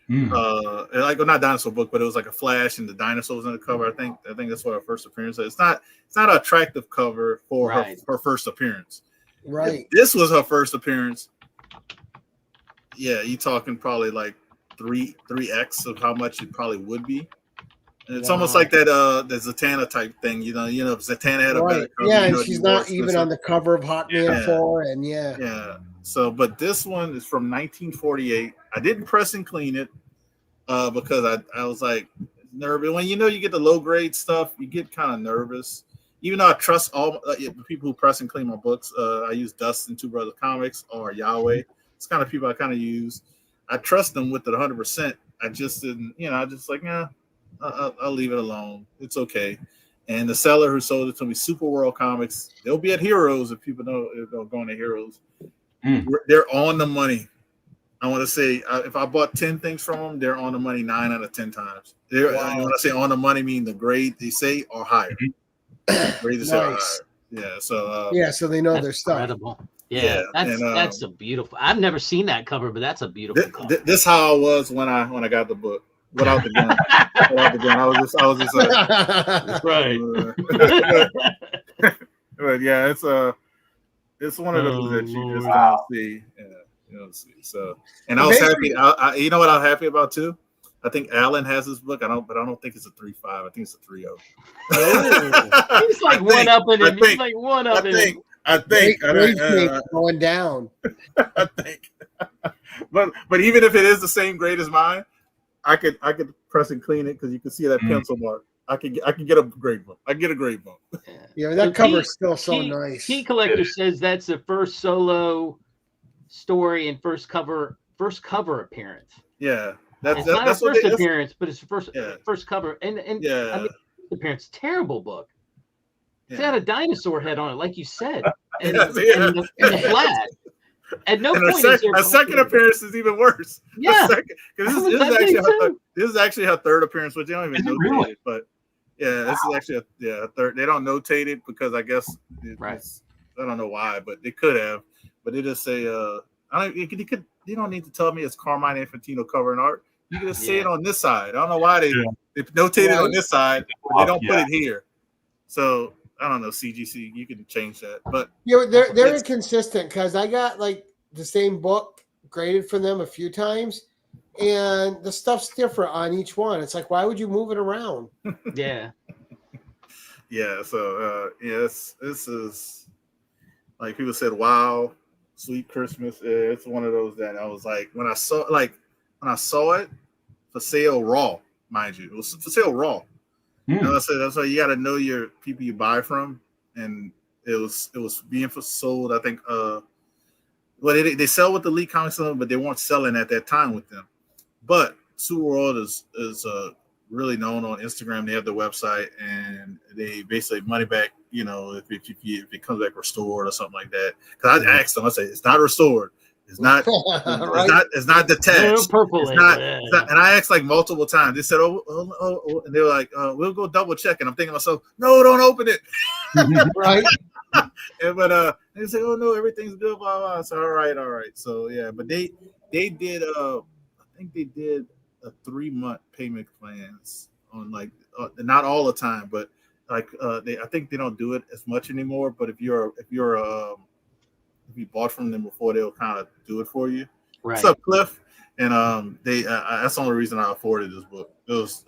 Like not dinosaur book, but it was like a Flash and the dinosaurs on the cover. I think that's what her first appearance is. It's not an attractive cover for her first appearance. Right. If this was her first appearance. Yeah, you talking probably like 3x of how much it probably would be. And it's almost like that the Zatanna type thing, you know, if Zatanna had a better cover. Yeah, and she's not even on the cover of Hot Man 4, and yeah. So, but this one is from 1948. I didn't press and clean it because I was like nervous. When you get the low grade stuff, you get kind of nervous. Even though I trust all the people who press and clean my books, I use Dustin, Two Brothers Comics, or Yahweh. It's kind of people I kind of use. I trust them with it 100%. I just didn't, I just like, I'll leave it alone. It's okay. And the seller who sold it to me, Super World Comics, they'll be at Heroes if people know they're going to Heroes. They're on the money. I want to say if I bought 10 things from them, they're on the money 9 out of 10 times. When I say on the money, mean the grade they say or higher. Grade they say or higher. Yeah. So so they know their stuff. Incredible. Yeah, that's a beautiful. I've never seen that cover, but that's a beautiful cover. This how I was when I got the book without the gun. Without the gun, I was just that's right. But yeah, it's one of those that you just don't see. Yeah, you don't see. So, and I was happy. You know what I was happy about too? I think Alan has his book. I don't think it's a 3.5. I think it's a 3.0. He's like one up in him. He's like one up in him. I think going down. I think, but even if it is the same grade as mine, I could press and clean it because you can see that pencil mark. I can get a grade book. I get a grade book. Yeah, that cover's still so nice. Key Collector says that's the first solo story and first cover appearance. Yeah, that's not a first appearance, but it's the first cover and I mean, appearance. Terrible book. It's got a dinosaur head on it, like you said, and the flat. At no point a second appearance is even worse. Yeah, this is actually her third appearance, which they don't even notate it. But this is actually a third. They don't notate it because I guess I don't know why, but they could have. But they just say you don't need to tell me it's Carmine Infantino cover and art. You can just say it on this side. I don't know why they notate it on this side, but they don't put it here. So. I don't know, CGC. You can change that, but they're inconsistent because I got like the same book graded for them a few times, and the stuff's different on each one. It's like, why would you move it around? Yeah. So this is like people said, wow, sweet Christmas. It's one of those that I was like when I saw it for sale raw, mind you, it was for sale raw. That's why you got to know your people you buy from, and it was being sold. I think they sell with the Elite Comics, but they weren't selling at that time with them. But Super World is really known on Instagram. They have their website, and they basically money back. If it comes back restored or something like that. Because I asked them, I said it's not restored. It's not. It's not detached. Purple. It's not, and I asked like multiple times. They said, "Oh," and they were like, "We'll go double check." And I'm thinking to myself, "No, don't open it." Right. But they say, "Oh no, everything's good." Blah blah. So all right. So yeah, but they did. I think they did a 3-month payment plans on like not all the time, but like I think they don't do it as much anymore. But if you bought from them before, they'll kind of do it for you. Right. What's up, Cliff? And that's the only rean I afforded this book.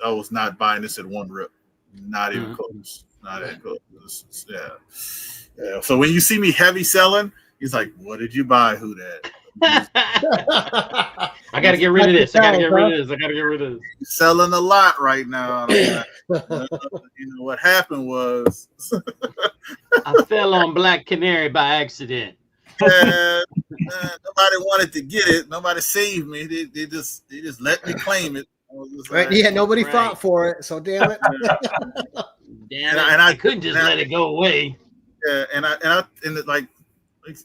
I was not buying this at one rip. Not even close. Not even close. Yeah. So when you see me heavy selling, he's like, "What did you buy? Whodat?" I gotta get rid of this. I gotta get rid of this. Selling a lot right now. What happened was I fell on Black Canary by accident. Nobody wanted to get it. Nobody saved me. They just let me claim it. Nobody fought for it. So damn it. I couldn't just let it go away. Yeah, and like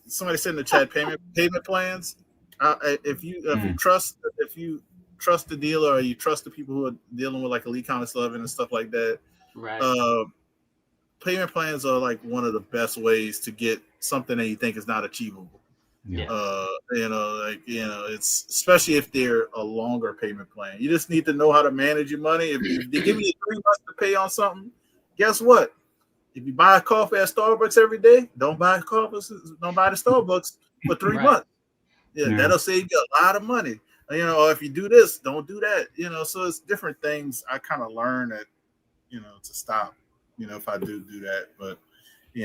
somebody said in the chat, payment plans. If you trust the dealer or you trust the people who are dealing with like Elite Comics 11 and stuff like that, right? payment plans are like one of the best ways to get something that you think is not achievable. Yeah. It's especially if they're a longer payment plan. You just need to know how to manage your money. If they give you 3 months to pay on something, guess what? If you buy a coffee at Starbucks every day, don't buy the Starbucks for 3 months. Yeah, that'll save you a lot of money. Or if you do this, don't do that. So it's different things. I kind of learn that, to stop. If I do that, but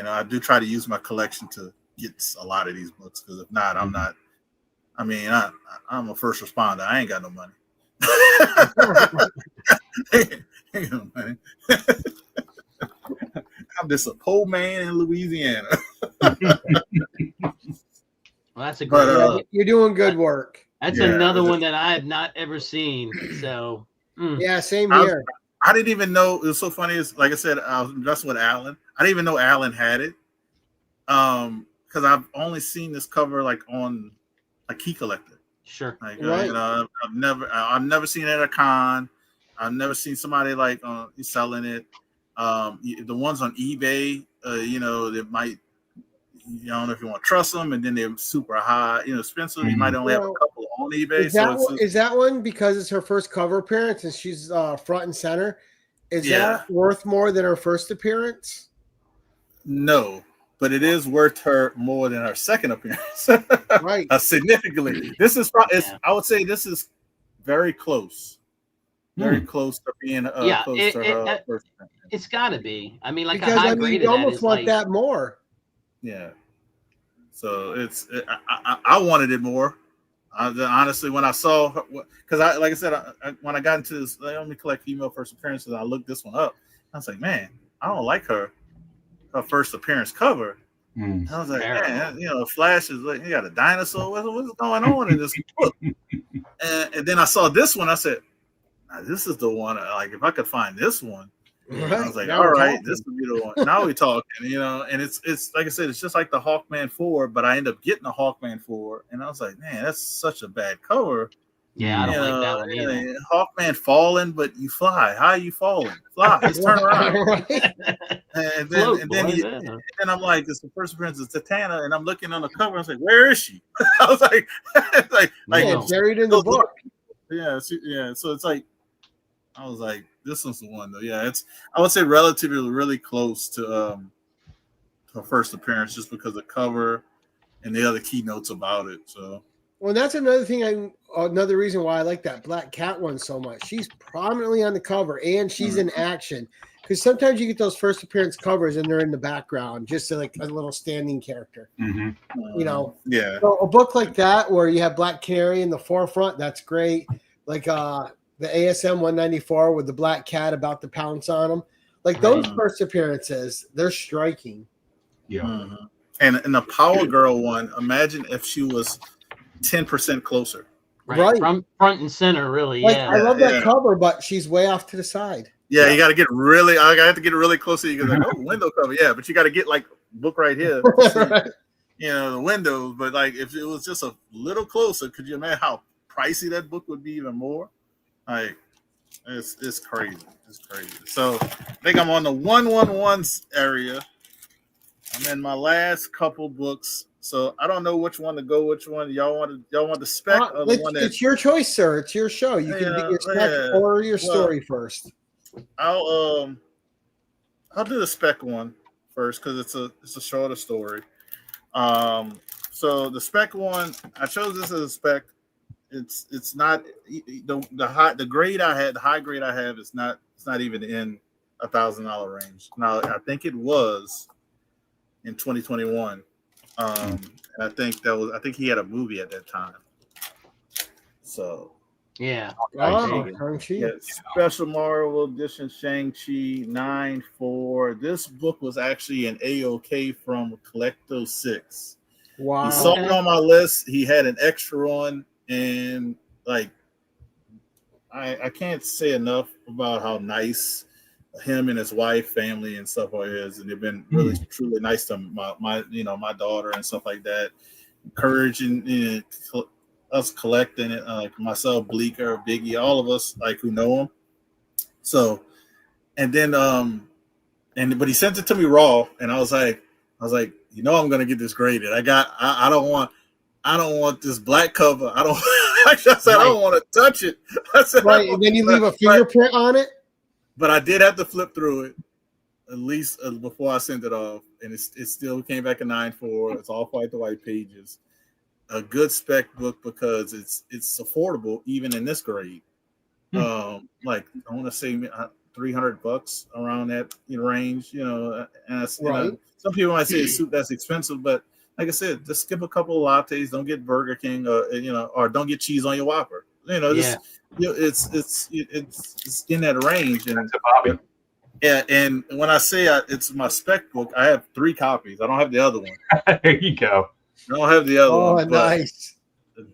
I do try to use my collection to get a lot of these books, because if not, I'm not. I mean, I'm a first responder. I ain't got no money. Ain't got no money. I'm just a poor man in Louisiana. Well, that's a great. You're doing good work. That's another one that I have not ever seen. So yeah, same here. I didn't even know. It was so funny. Is like I said, I was messing with Alan. I didn't even know Alan had it. Because I've only seen this cover like on a Key Collector. Sure. Like I've never seen it at a con. I've never seen somebody like selling it. The ones on eBay, they might. I don't know if you want to trust them, and then they're super high, expensive. You might only have a couple on eBay. Is that one because it's her first cover appearance and she's front and center? Is that worth more than her first appearance? No, but it is worth her more than her second appearance. Right. Significantly. This is I would say this is very close. Very close to being close to her first appearance. It's got to be. I mean, like because, a high grade you almost want that more. Yeah. So I wanted it more. Honestly, when I saw her, because like I said, when I got into this, let me collect female first appearances. I looked this one up. I was like, man, I don't like her first appearance cover. I was like, man, Flash is like, you got a dinosaur. What's going on in this book? And then I saw this one. I said, this is the one. Like, if I could find this one. Right. I was like, all right, this would be the one. Now we're talking, and it's like I said, it's just like the Hawkman 4, but I end up getting the Hawkman 4, and I was like, man, that's such a bad cover. Yeah, I don't like that one either. Hawkman falling, but you fly. How are you falling? Fly. Just turn around. and then I'm like, it's the first appearance of Zatanna, and I'm looking on the cover. I was like, where is she? I was like, buried in the book. Yeah. So it's like, I was like, this one's the one though. Yeah, I would say relatively really close to her first appearance, just because of the cover and the other keynotes about it. So well, that's another thing. Another reason why I like that Black Cat one so much. She's prominently on the cover and she's in action. Because sometimes you get those first appearance covers and they're in the background, just like a little standing character. Yeah. So a book like that where you have Black Canary in the forefront, that's great. Like the ASM 194 with the Black Cat about to pounce on him. Like those first appearances, they're striking. Yeah. Mm-hmm. And the Power Girl one, imagine if she was 10% closer. Right. From front and center, really. Like, I love that cover, but she's way off to the side. Yeah, you got to get really. I have to get really close so you can like, window cover. Yeah, but you got to get like book right here. Right. The windows. But like, if it was just a little closer, could you imagine how pricey that book would be even more? Like, it's crazy. It's crazy. So I think I'm on the 111s area. I'm in my last couple books. So I don't know which one to go. Which one y'all want the spec? Or the one it's your choice, sir. It's your show. You can do your spec or your story first. I'll do the spec one first because it's a shorter story. So the spec one, I chose this as a spec. It's not the grade I had. The high grade I have is not. It's not even in $1,000 range. Now I think it was in 2021. I think he had a movie at that time. So special Marvel edition Shang-Chi 9/4. This book was actually an AOK from Collecto 6. Wow. He saw it on my list. He had an extra on, and like I can't say enough about how nice him and his wife, family, and stuff like is, and they've been really truly nice to my daughter and stuff like that, encouraging us collecting it, like myself, Bleeker, Biggie, all of us like who know him. So, and then but he sent it to me raw, and I was like, I'm gonna get this graded. I don't want this black cover. I don't. I said I don't want to touch it. I said, right, and then you leave a fingerprint on it. But I did have to flip through it at least before I sent it off, and it still came back a 9.4. It's all white to white pages. A good spec book because it's affordable even in this grade. Like I want to say $300 around that range, and that's, right. Some people might say that's expensive, but like I said, just skip a couple of lattes. Don't get Burger King, or don't get cheese on your Whopper. It's in that range. And and when I say it's my spec book, I have 3 copies. I don't have the other one. There you go. I don't have the other one. Oh, nice.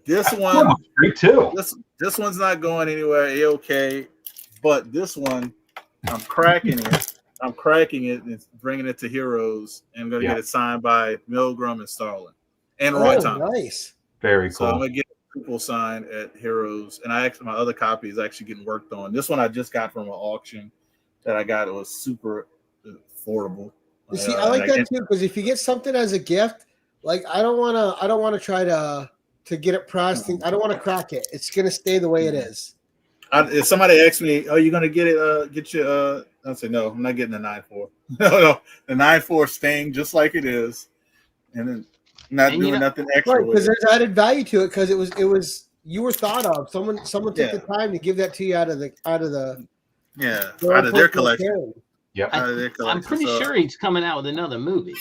This one, great too. This one's not going anywhere. Okay, but this one, I'm cracking it. And bringing it to Heroes, and I'm gonna get it signed by Milgram and Starlin and Roy Thomas. Nice. Very cool. So I'm gonna get people signed at Heroes, and my other copy is actually getting worked on. This one I just got from an auction that I got. It was super affordable. You see, I like that too, because if you get something as a gift, like I don't want to try to get it pressed. I don't want to crack it. It's gonna stay the way it is. If somebody asks me, "Are you gonna get it? Get your?" I'll say, "No, I'm not getting the 9.4. No, the 9.4 staying just like it is, and then not doing nothing extra." Right, because there's added value to it. Because it was you were thought of. Someone took the time to give that to you out of their collection. Yeah, I'm pretty sure he's coming out with another movie.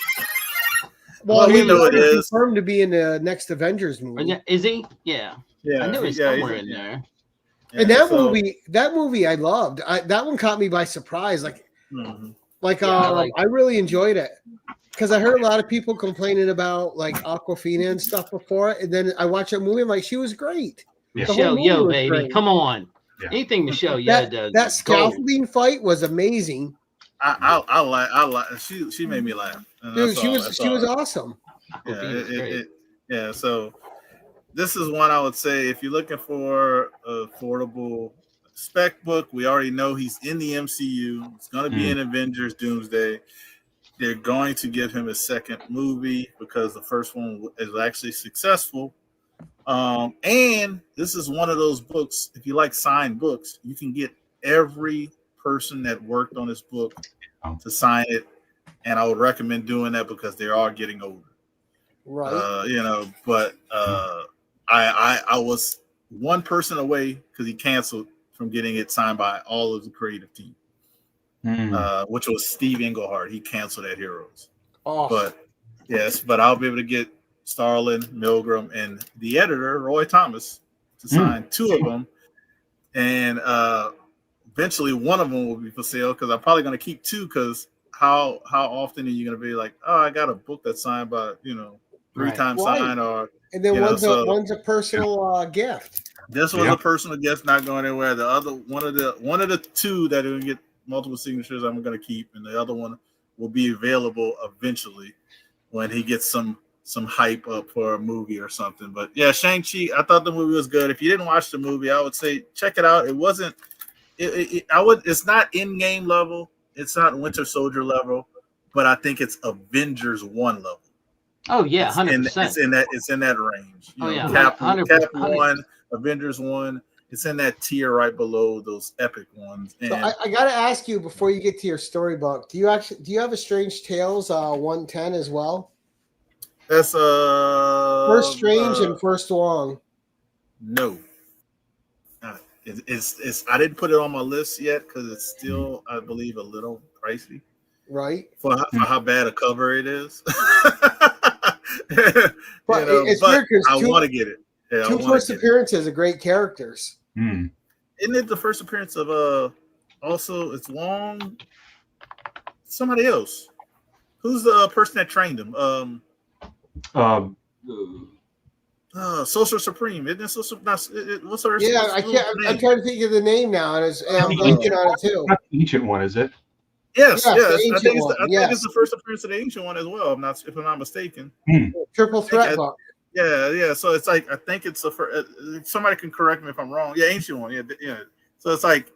Well, we know it is confirmed to be in the next Avengers movie. Is he? Yeah. I knew he's somewhere in there. And that movie, I loved. That one caught me by surprise. I really enjoyed it because I heard a lot of people complaining about like Awkwafina and stuff before it, and then I watched that movie. I'm like, she was great. Michelle Yeoh, baby, great. Come on. Yeah. Anything Michelle Yeoh does. That scaffolding fight was amazing. I like. She made me laugh. Dude, she was awesome. So. This is one I would say if you're looking for an affordable spec book. We already know he's in the MCU. It's going to be in Avengers Doomsday. They're going to give him a second movie because the first one is actually successful. And this is one of those books. If you like signed books, you can get every person that worked on this book to sign it. And I would recommend doing that because they are getting older. Right. But I was one person away because he canceled from getting it signed by all of the creative team, which was Steve Englehart. He canceled at Heroes. But I'll be able to get Starlin, Milgram, and the editor, Roy Thomas, to sign 2 of them. And eventually one of them will be for sale because I'm probably going to keep 2 because how often are you going to be like, oh, I got a book that's signed by, 3 times signed or – and then one's a personal gift. This one's a personal gift, not going anywhere. The other one of the 2 that are going to get multiple signatures, I'm going to keep, and the other one will be available eventually when he gets some hype up for a movie or something. But yeah, Shang-Chi, I thought the movie was good. If you didn't watch the movie, I would say check it out. It wasn't. It's not in-game level. It's not Winter Soldier level, but I think it's Avengers 1 level. Oh yeah, 100%. It's in that range. Cap 1, Avengers 1. It's in that tier right below those epic ones. And so I got to ask you before you get to your storybook. Do you have a Strange Tales 110 as well? That's First Strange and First Wong. No, it's I didn't put it on my list yet because it's still, I believe, a little pricey. Right. For how bad a cover it is. But it's weird because I want to get it. Yeah, 2 first appearances of great characters. Isn't it the first appearance of also it's Wong? Somebody else. Who's the person that trained him? Social Supreme. Isn't it Social? What's her? Yeah, I can't. I'm trying to think of the name now, and I'm blanking on it too. Not the ancient one, is it? Yes. I think it's the first appearance of the ancient one as well. If I'm not mistaken. Triple threat book. Yeah. So it's like I think it's somebody can correct me if I'm wrong. Yeah, ancient one. Yeah. So it's like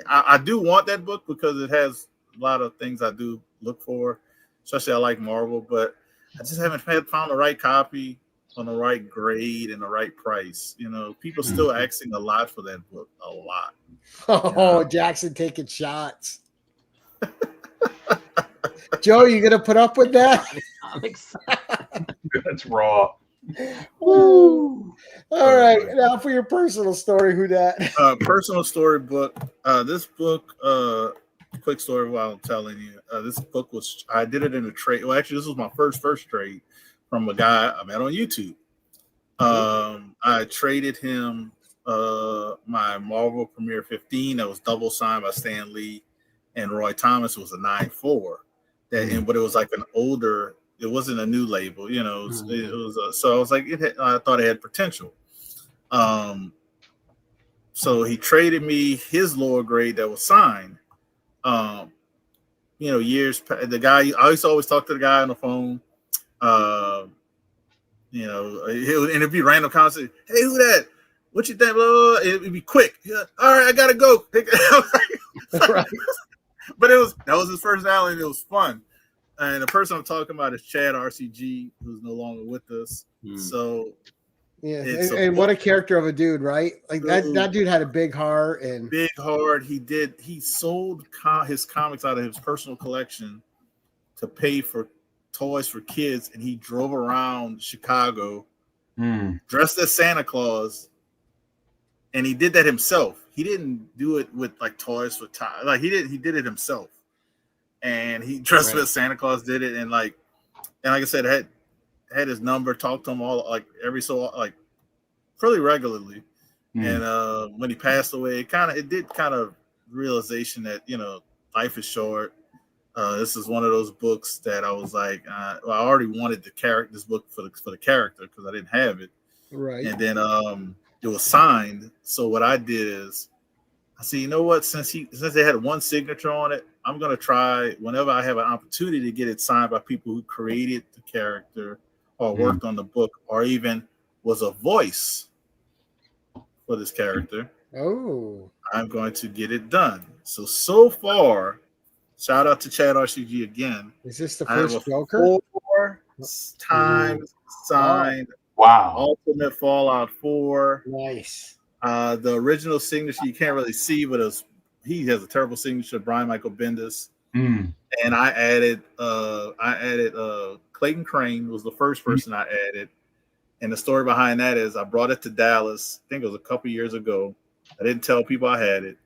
I do want that book because it has of things I do look for. Especially I like Marvel, but I just haven't found the right copy on the right grade and the right price. You know, people still asking a lot for that book, a lot. Oh, Jackson taking shots. Joe, you gonna put up with that? That's raw. Woo. All right, now for your personal story, Whodat? Personal story book. This book, quick story while I'm telling you. This book I did it in a trade. Well, actually, this was my first trade from a guy I met on YouTube. I traded him my Marvel Premiere 15 that was double signed by Stan Lee and Roy Thomas. It was a 9.4. But it was like an older. It wasn't a new label, you know. It was so I was like, I thought it had potential. So he traded me his lower grade that was signed. You know, years. The guy, I used to always talk to the guy on the phone. You know, and it'd be random conversation. Hey, who that? What you think? Blah, blah, blah. It'd be quick. Yeah. All right, I gotta go. Right. But that was his first outing. It was fun. And the person I'm talking about is Chad RCG, who's no longer with us. So, yeah, and what a character of a dude, right? Like that dude had a big heart and big heart. He sold his comics out of his personal collection to pay for toys for kids, and he drove around Chicago dressed as Santa Claus, and he did that himself. He didn't do it with like toys for like he did it himself. And he dressed as Santa Claus, did it, and like I said, had his number, talked to him all like pretty regularly. And when he passed away, it did realization that, you know, life is short. This is one of those books that I was like, I already wanted this book for the character because I didn't have it. Right. And then it was signed. So what I did is I said, you know what, since they had one signature on it, I'm gonna try whenever I have an opportunity to get it signed by people who created the character or worked on the book or even was a voice for this character. Oh, I'm going to get it done. So far, shout out to Chad RCG again. Is this the first Joker? 4 times signed. Wow. Ultimate Fallout 4. Nice. The original signature you can't really see, but he has a terrible signature, Brian Michael Bendis. And I added Clayton Crane was the first person I added. And the story behind that is I brought it to Dallas. I think it was a couple years ago. I didn't tell people I had it.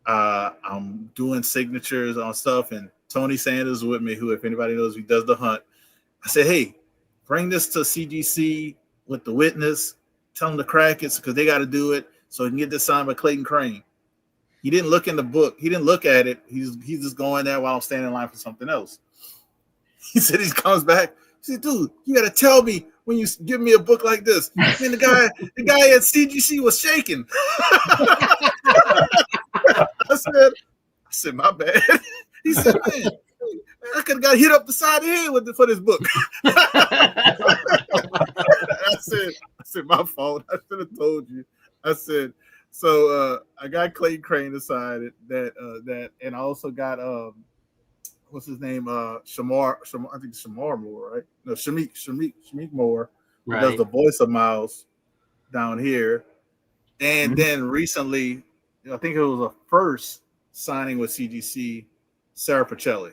I'm doing signatures on stuff, and Tony Sanders is with me, who, if anybody knows, he does the hunt. I said, hey, bring this to CGC with the witness. Tell them to crack it because they got to do it so he can get this signed by Clayton Crane. He didn't look in the book. He didn't look at it. He's just going there while I'm standing in line for something else. He said he comes back. He said, dude, you got to tell me when you give me a book like this. And the guy at CGC was shaking. I said, my bad. He said, man, I could have got hit up the side of the head for this book. I said, my fault. I should have told you. I said, so I got Clayton Crane decided that, and I also got what's his name? Shamar, I think Shamar Moore, right? No, Shamik Moore, who does the voice of Miles down here. And then recently, I think it was a first signing with CGC, Sarah Pacelli.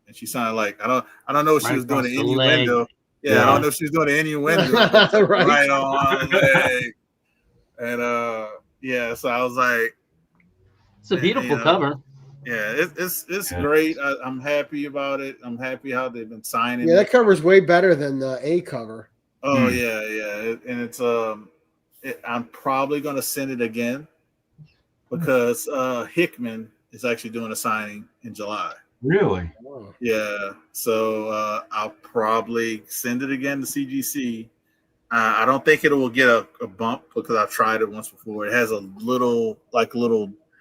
And she sounded like I don't know if she was doing the innuendo. Yeah, I don't know if she was doing the innuendo right on the leg. And so I was like, it's a beautiful cover. Yeah, it's great. I'm happy about it. I'm happy how they've been signing. Yeah, that cover's way better than the A cover. Oh yeah, and it's I'm probably gonna send it again because Hickman is actually doing a signing in July. Really? Yeah. So I'll probably send it again to CGC. I don't think it will get a bump because I've tried it once before. It has a little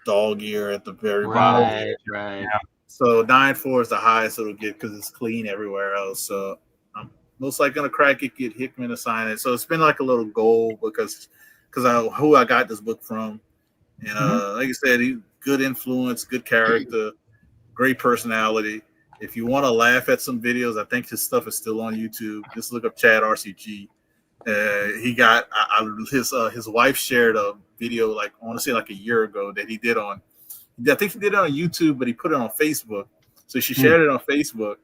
dog ear at the very bottom. Right. Yeah. So 9.4 is the highest it'll get because it's clean everywhere else. So I'm most likely gonna crack it, get Hickman to sign it. So it's been like a little goal because who I got this book from, and like I said, he good influence, good character. great personality. If you want to laugh at some videos, I think his stuff is still on YouTube. Just look up Chad RCG. He got his wife shared a video like I want to say like a year ago that he did on. I think he did it on YouTube, but he put it on Facebook. So she shared it on Facebook,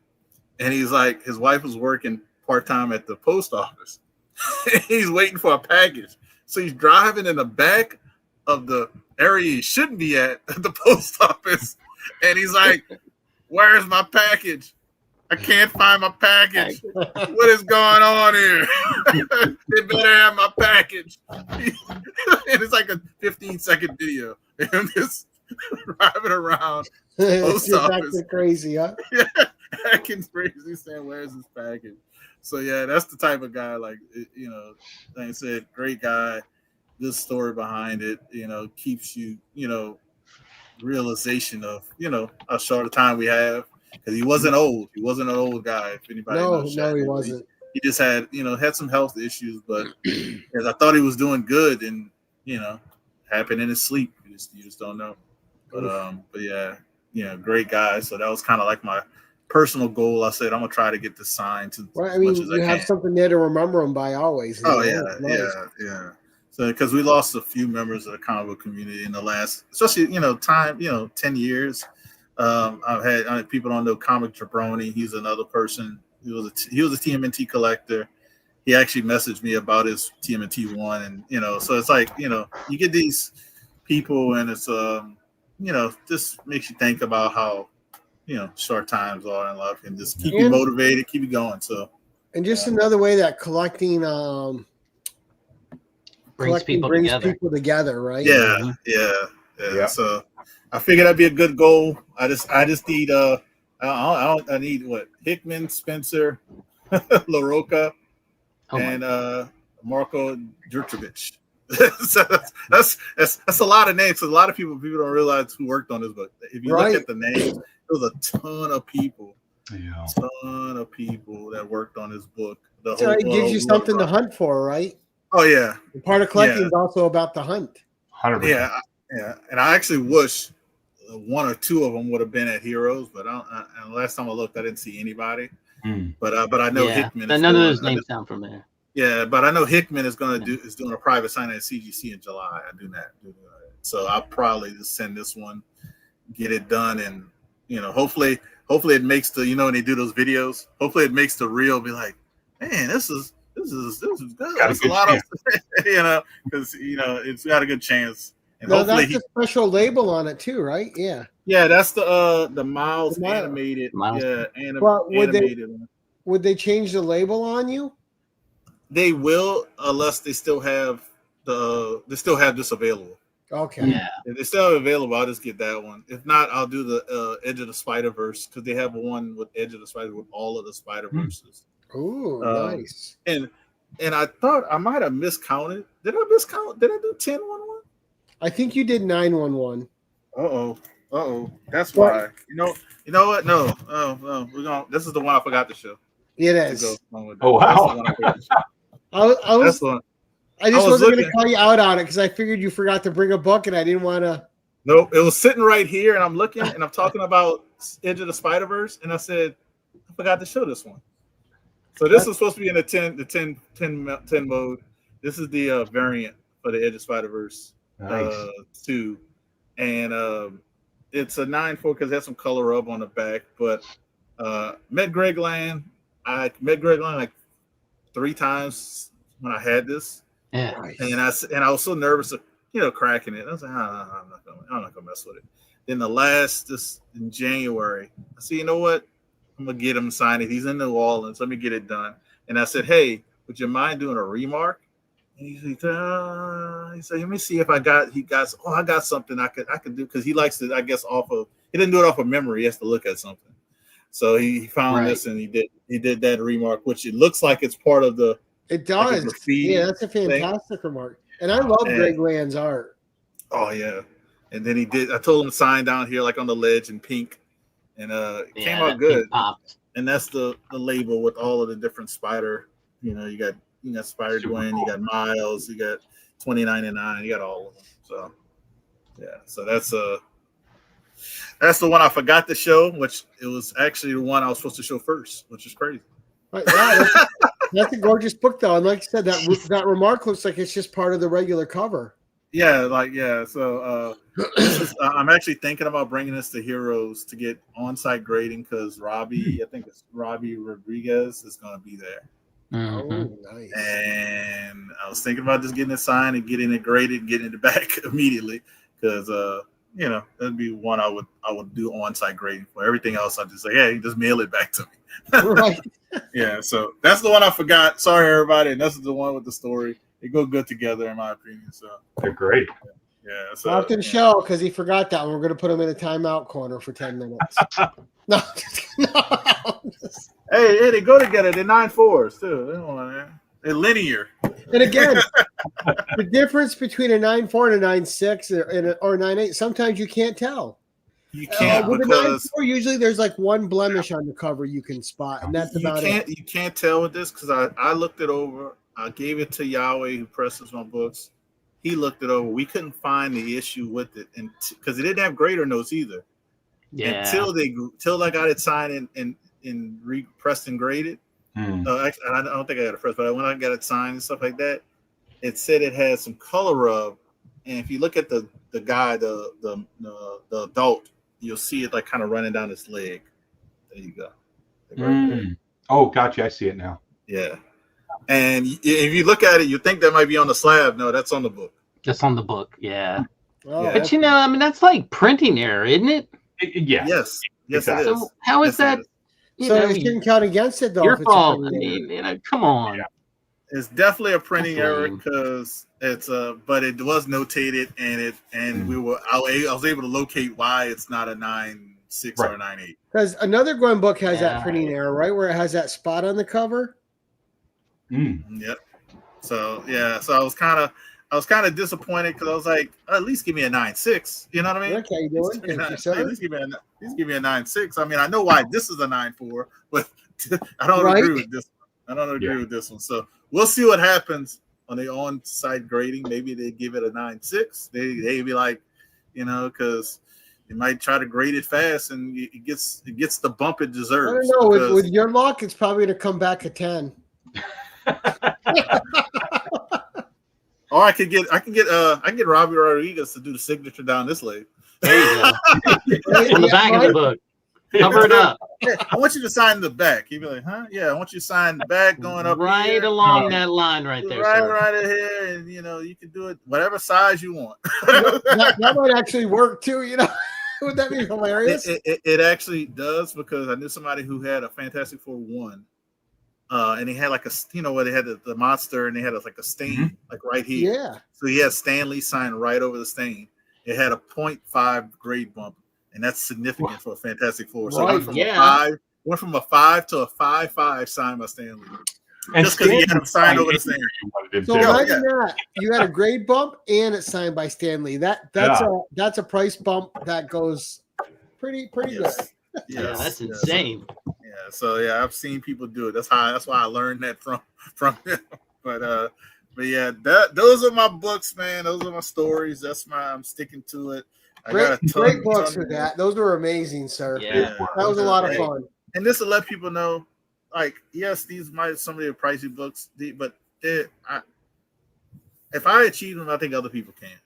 and he's like, his wife was working part-time at the post office. He's waiting for a package. So he's driving in the back of the area he shouldn't be at the post office. And he's like, where's my package? I can't find my package. What is going on here? They better have my package. And it's like a 15-second video. And just driving around. It's acting crazy, huh? Yeah, acting crazy, saying, "Where's this package?" So yeah, that's the type of guy. Like like I said, great guy, good story behind it. Keeps you, realization of how short a time we have. Because he wasn't old. He wasn't an old guy. If anybody knows, no, he wasn't. He just had had some health issues, but as I thought he was doing good, and happened in his sleep. You just don't know. But yeah, great guy. So that was kind of like my personal goal. I said I'm gonna try to get this signed to as much as you have something there to remember him by always. Oh yeah. So because we lost a few members of the comic book community in the last, especially 10 years. I've had people don't know Comic Jabroni. He's another person. He was a TMNT collector. He actually messaged me about his TMNT one, and so it's like you get these people, and it's just makes you think about how short times are in life, and just keep you motivated, keep you going. So, and just another way that collecting brings people together, right? Yeah. So I figured that'd be a good goal. I just need I need what Hickman, Spencer, LaRocca, and Marco Djurjevic. So that's a lot of names. So a lot of people don't realize who worked on this book. If you look at the names, there's a ton of people. Yeah. Ton of people that worked on this book. So it gives you something to hunt for, right? Oh yeah. And part of collecting is also about the hunt. 100%. Yeah. And I actually wish one or two of them would have been at Heroes, but and last time I looked, I didn't see anybody. But I know Hickman. But none of those names sound familiar. Yeah, but I know Hickman is doing a private signing at CGC in July. I do that. So I'll probably just send this one, get it done, and hopefully it makes the when they do those videos, hopefully it makes the reel be like, man, this is good. That's a lot of because it's got a good chance. And hopefully that's a special label on it too, right? Yeah. Yeah, that's the Miles animated. Yeah, animated. Would they change the label on you? They will, unless they still have this available. Okay. Yeah. If they still have available, I'll just get that one. If not, I'll do the Edge of the Spider-Verse because they have one with Edge of the Spider with all of the Spider-Verses. Ooh, nice. And I thought I might have miscounted. Did I miscount? Did I do 10-1-1? I think you did 9-1-1. Uh-oh. That's why. You know what? No. Oh, this is the one I forgot to show. It is. Oh wow. I just wasn't going to call you out on it because I figured you forgot to bring a book and I didn't want to. Nope, it was sitting right here and I'm looking and I'm talking about Edge of the Spider-Verse and I said I forgot to show this one. So this is supposed to be in the 10 mode. This is the variant for the Edge of Spider-Verse 2, and it's a 9.4 because it has some color up on the back. But met Greg Land. I met Greg Land like 3 times when I had this. Yeah. And I was so nervous of cracking it. I was like, I'm not gonna mess with it. Then this in January, I said, you know what? I'm gonna get him signed it. He's in New Orleans. Let me get it done. And I said, hey, would you mind doing a remark? And he said, let me see if I got something I could do because he likes to, I guess, he didn't do it off of memory. He has to look at something. So he found this and he did that remark, which it looks like it's part of the. It does. Like yeah, that's a fantastic remark. And I love Greg Land's art. Oh yeah. And then I told him to sign down here like on the ledge in pink. And it came out good. And that's the label with all of the different Spider. You got Spider-Gwen, you got Miles, you got 2099, you got all of them. So yeah, so that's That's the one I forgot to show, which it was actually the one I was supposed to show first, which is crazy. Right, yeah, that's a gorgeous book, though. And like I said, that remark looks like it's just part of the regular cover. Yeah, So this is, I'm actually thinking about bringing this to Heroes to get on-site grading because Robbie, I think it's Robbie Rodriguez, is going to be there. Oh, nice. And I was thinking about just getting it signed and getting it graded, getting it back immediately because that'd be one I would do on-site grading for. Everything else, I'd just say, hey, just mail it back to me. Right. Yeah, so that's the one I forgot. Sorry, everybody. And this is the one with the story. They go good together, in my opinion. So they're great. Yeah. So after the show, because he forgot that one, we're going to put him in a timeout corner for 10 minutes. No. Hey, they go together. They're 9.4s too. They're linear. And again, the difference between a 9.4 and a 9.6 or a 9.8, sometimes you can't tell. You can't with because the 9.4, usually there's like one blemish on the cover you can spot, and that's about it. You can't tell with this because I looked it over. I gave it to Yahweh, who presses my books. He looked it over. We couldn't find the issue with it, and because it didn't have grader notes either. Yeah. Until I got it signed and pressed and graded. Actually, I don't think I got it pressed, but when I got it signed and stuff like that, it said it had some color rub. And if you look at the guy, the adult, you'll see it like kind of running down his leg. There you go. Right there. Oh, gotcha. I see it now. Yeah. And if you look at it, you think that might be on the slab. No, that's on the book. That's on the book, yeah. Oh, Yeah. But that's like printing error, isn't it? Yeah. Yes, exactly. it is. So how is that? So it shouldn't count against it, though. Your if it's a fault. printing error. Come on. Yeah. It's definitely a printing error because it's but it was notated and I was able to locate why it's not a 9.6 or a 9.8. Because another Gwen book has that printing error, right, where it has that spot on the cover. Yep. So I was kind of disappointed because I was like, at least give me a 9.6. You know what I mean? Okay, you doing? At least give me a 9.6. I mean, I know why this is a 9.4, but I don't agree with this one. I don't agree with this one. So we'll see what happens on the on-site grading. Maybe they give it a 9.6. They be like, because they might try to grade it fast and it gets the bump it deserves. I don't know. With your luck, it's probably going to come back a 10. Or I can get Robbie Rodriguez to do the signature down this leg. There you go. On the back of the book. Cover it up. I want you to sign the back. He'd be like, huh? Yeah, I want you to sign the back going up right here. along that line right there. Right here, and you can do it whatever size you want. that might actually work too. Would that be hilarious? It actually does because I knew somebody who had a Fantastic Four 1. And he had like where they had the monster and they had like a stain like right here. Yeah. So he had Stan Lee signed right over the stain. It had a 0.5 grade bump, and that's significant for a Fantastic Four. So went from a 5 to a 5.5 signed by Stan Lee. And just because he had him signed over the stain. So imagine that you had a grade bump and it's signed by Stan Lee. That's a price bump that goes pretty good. Yeah, that's insane. Yeah, so I've seen people do it. That's why I learned that from him. But yeah, those are my books, man. Those are my stories. I'm sticking to it. Great books for that. Those were amazing, sir. Yeah, that was a lot of fun. And this will let people know, like, yes, these might some of the pricey books, but if I achieve them, I think other people can.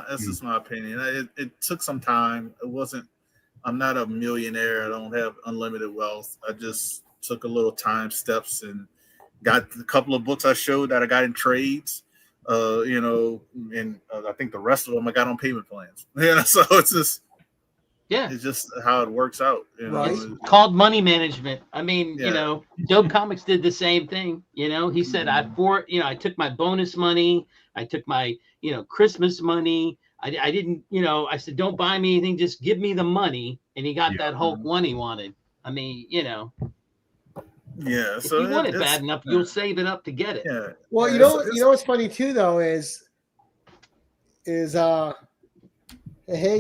That's just my opinion. It took some time. It wasn't. I'm not a millionaire. I don't have unlimited wealth. I just took a little time, steps, and got a couple of books I showed that I got in trades. And I think the rest of them I got on payment plans. So it's just it's just how it works out. Right. It's called money management. I mean, Dope Comics did the same thing. He said I took my bonus money, I took my Christmas money. I didn't, I said, don't buy me anything, just give me the money. And he got that Hulk one he wanted. I mean, Yeah. If you want it bad enough, you'll save it up to get it. Yeah. Well, you know what's funny too, though, is hey,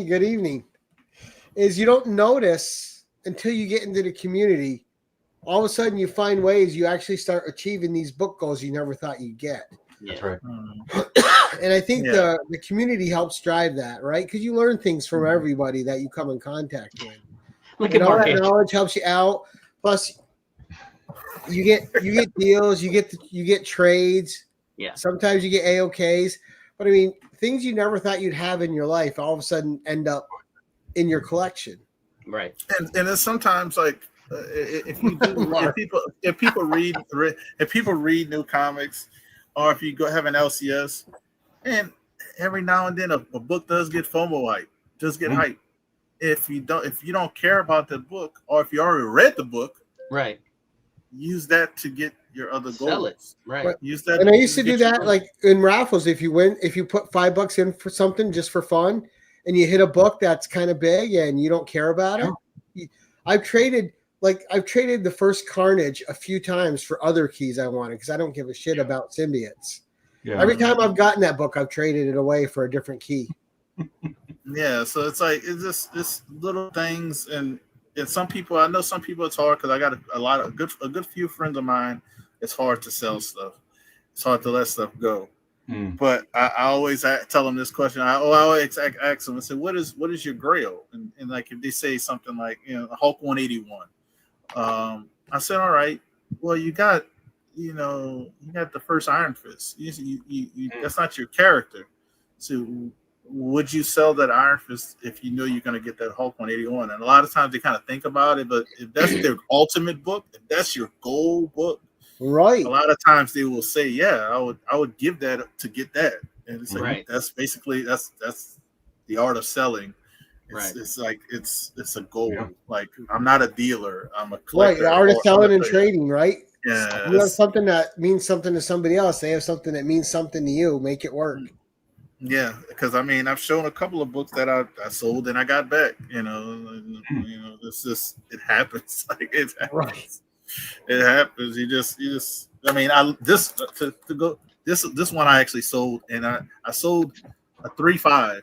good evening. Is you don't notice until you get into the community. All of a sudden, you find ways you actually start achieving these book goals you never thought you'd get. Yeah. That's right. And I think the community helps drive that, right? Because you learn things from everybody that you come in contact with. And all that knowledge helps you out. Plus, you get deals, you get trades. Yeah. Sometimes you get AOKs. But I mean, things you never thought you'd have in your life all of a sudden end up in your collection. Right. And then sometimes like if people read new comics, or if you go have an LCS, and every now and then a book does get FOMO hype, does get hype. If you don't care about the book, or if you already read the book, right, use that to get your other goals. Sell it, right? Use that. And I used to do that, like in raffles. If you put $5 in for something just for fun, and you hit a book that's kind of big and you don't care about it, I've traded the first Carnage a few times for other keys I wanted because I don't give a shit about symbiotes. Yeah. Every time I've gotten that book, I've traded it away for a different key. Yeah, so it's like it's just little things, and some people, I know some people it's hard because I got a good few friends of mine. It's hard to sell stuff. It's hard to let stuff go. But I always tell them this question. I always ask them. I say, "What is your grail?" And like if they say something like, Hulk 181. I said, "All right. Well, you got the first Iron Fist. You that's not your character. So would you sell that Iron Fist if you know you're going to get that Hulk 181?" And a lot of times they kind of think about it, but if that's their ultimate book, if that's your goal book, right? A lot of times they will say, "Yeah, I would give that to get that." And it's like, right. That's basically that's the art of selling. It's like it's a goal. Yeah. Like I'm not a dealer. I'm a collector. Right, the art of selling and trading, right? Yeah. You have something that means something to somebody else. They have something that means something to you. Make it work. Yeah, because I mean, I've shown a couple of books that I sold and I got back. It's just it happens. Like it happens. Right. It happens. You just. I mean, this one I actually sold, and I sold a 3.5,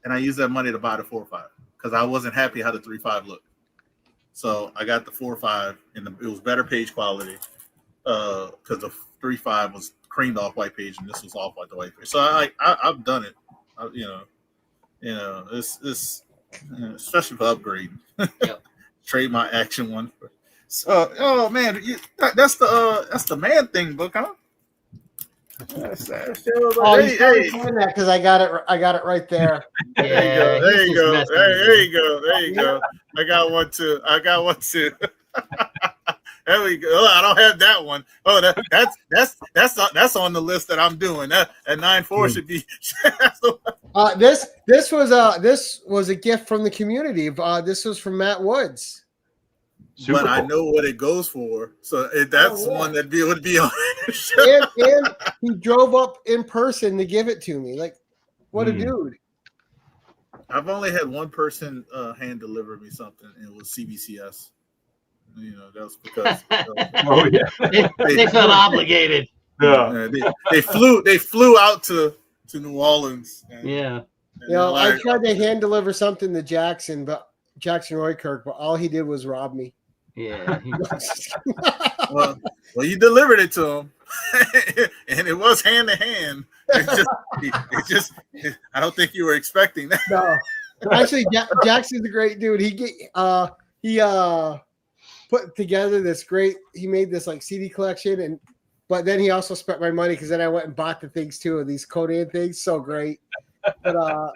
and I used that money to buy the 4.5 because I wasn't happy how the 3.5 looked. So I got the 4.5, and it was better page quality because the 3.5 was creamed off white page, and this was off white the white page. So I've done it. It's especially for upgrading. Yep. Trade my action one. So, oh man, that's the Man Thing book, huh? Because I got it right there. There you go. I got one too. There we go. Oh, I don't have that one. Oh, that's on the list that I'm doing. That 9.4 should be. This was a gift from the community. This was from Matt Woods. Super cool. I know what it goes for, so that's one that would be on the show. And he drove up in person to give it to me. Like, what a dude! I've only had one person hand deliver me something, and it was CBCS. That was because they felt obligated. Yeah, they flew out to New Orleans. And I tried to hand deliver something to Jackson Roykirk, but all he did was rob me. Yeah. well, you delivered it to him, and it was hand to hand. It just I don't think you were expecting that. No, actually, Jackson's a great dude. He put together this great. He made this like CD collection, but then he also spent my money because then I went and bought the things too, of these Conan things. So great, but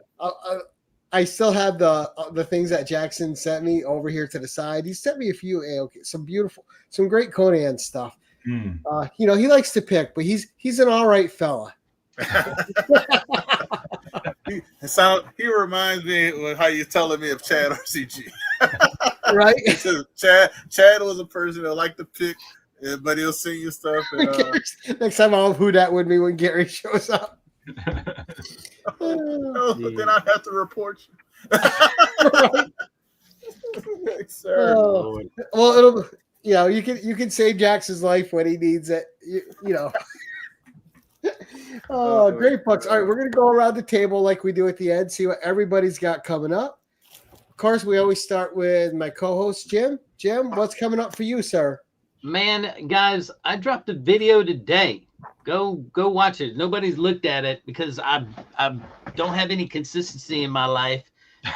I still have the things that Jackson sent me over here to the side. He sent me a few some great Conan stuff. He likes to pick, but he's an all right fella. He reminds me of how you're telling me of Chad RCG. Right? Chad was a person that liked to pick, but he'll sing you stuff. Next time I'll have Whodat with me when Gary shows up. Then I have to report you. Sir. Well, you can save Jackson's life when he needs it. Great books. All right, we're gonna go around the table like we do at the end, see what everybody's got coming up. Of course, we always start with my co-host Jim. Jim, what's coming up for you, sir? Man, guys, I dropped a video today Go watch it. Nobody's looked at it because I don't have any consistency in my life.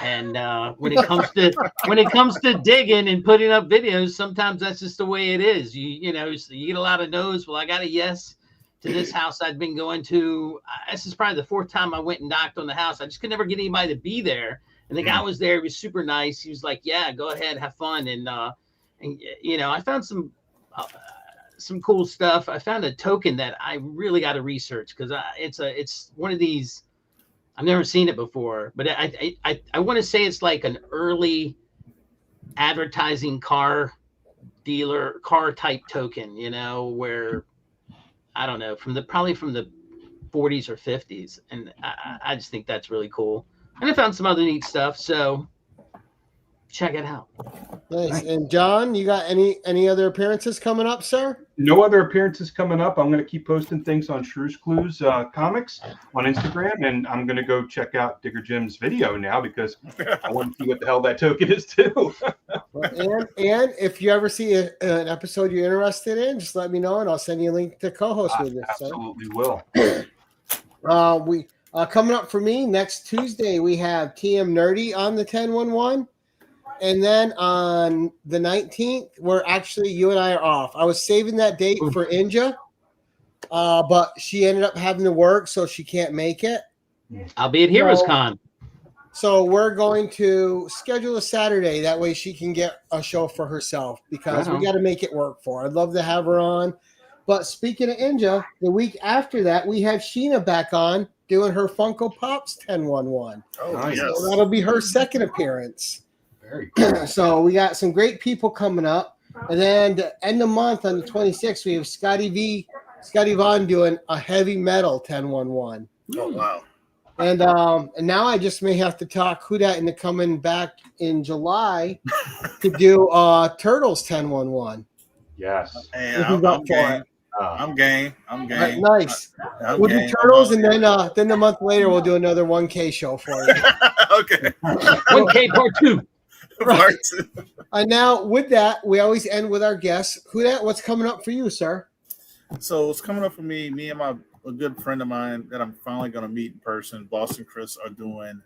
And when it comes to digging and putting up videos, sometimes that's just the way it is. You get a lot of no's. Well, I got a yes to this house I'd been going to. This is probably the 4th time I went and knocked on the house. I just could never get anybody to be there. And the guy was there. He was super nice. He was like, "Yeah, go ahead, have fun." And I found some cool stuff. I found a token that I really got to research because it's one of these. I've never seen it before, but I want to say it's like an early advertising car dealer, car type token, where I don't know, probably from the 40s or 50s. And I just think that's really cool. And I found some other neat stuff. So check it out. Nice. And John, you got any other appearances coming up, sir? No other appearances coming up. I'm going to keep posting things on Shrews Clues Comics on Instagram, and I'm going to go check out Digger Jim's video now because I want to see what the hell that token is too. and if you ever see an episode you're interested in, just let me know, and I'll send you a link to co-host with it. Absolutely will. We coming up for me next Tuesday, we have TM Nerdy on the 1011. And then on the 19th, you and I are off. I was saving that date for Inja, but she ended up having to work, so she can't make it. I'll be at Heroes Con. So we're going to schedule a Saturday. That way she can get a show for herself because we got to make it work for her. I'd love to have her on. But speaking of Inja, the week after that, we have Sheena back on doing her Funko Pops 1011. Oh, nice. So that'll be her second appearance. Very cool. So we got some great people coming up. And then the end of the month on the 26th, we have Scotty Vaughn doing a heavy metal 1011. Oh, wow. And now I just may have to talk Whodat into coming back in July to do Turtles 1011. Yes. Hey, I'm game. I'm game. Right, nice. We'll do Turtles, and then a month later we'll do another 1K show for you. Okay. 1K part 2. Right. And now with that, we always end with our guests. Whodat, what's coming up for you, sir? So what's coming up for me and a good friend of mine that I'm finally going to meet in person, Boston Chris, are doing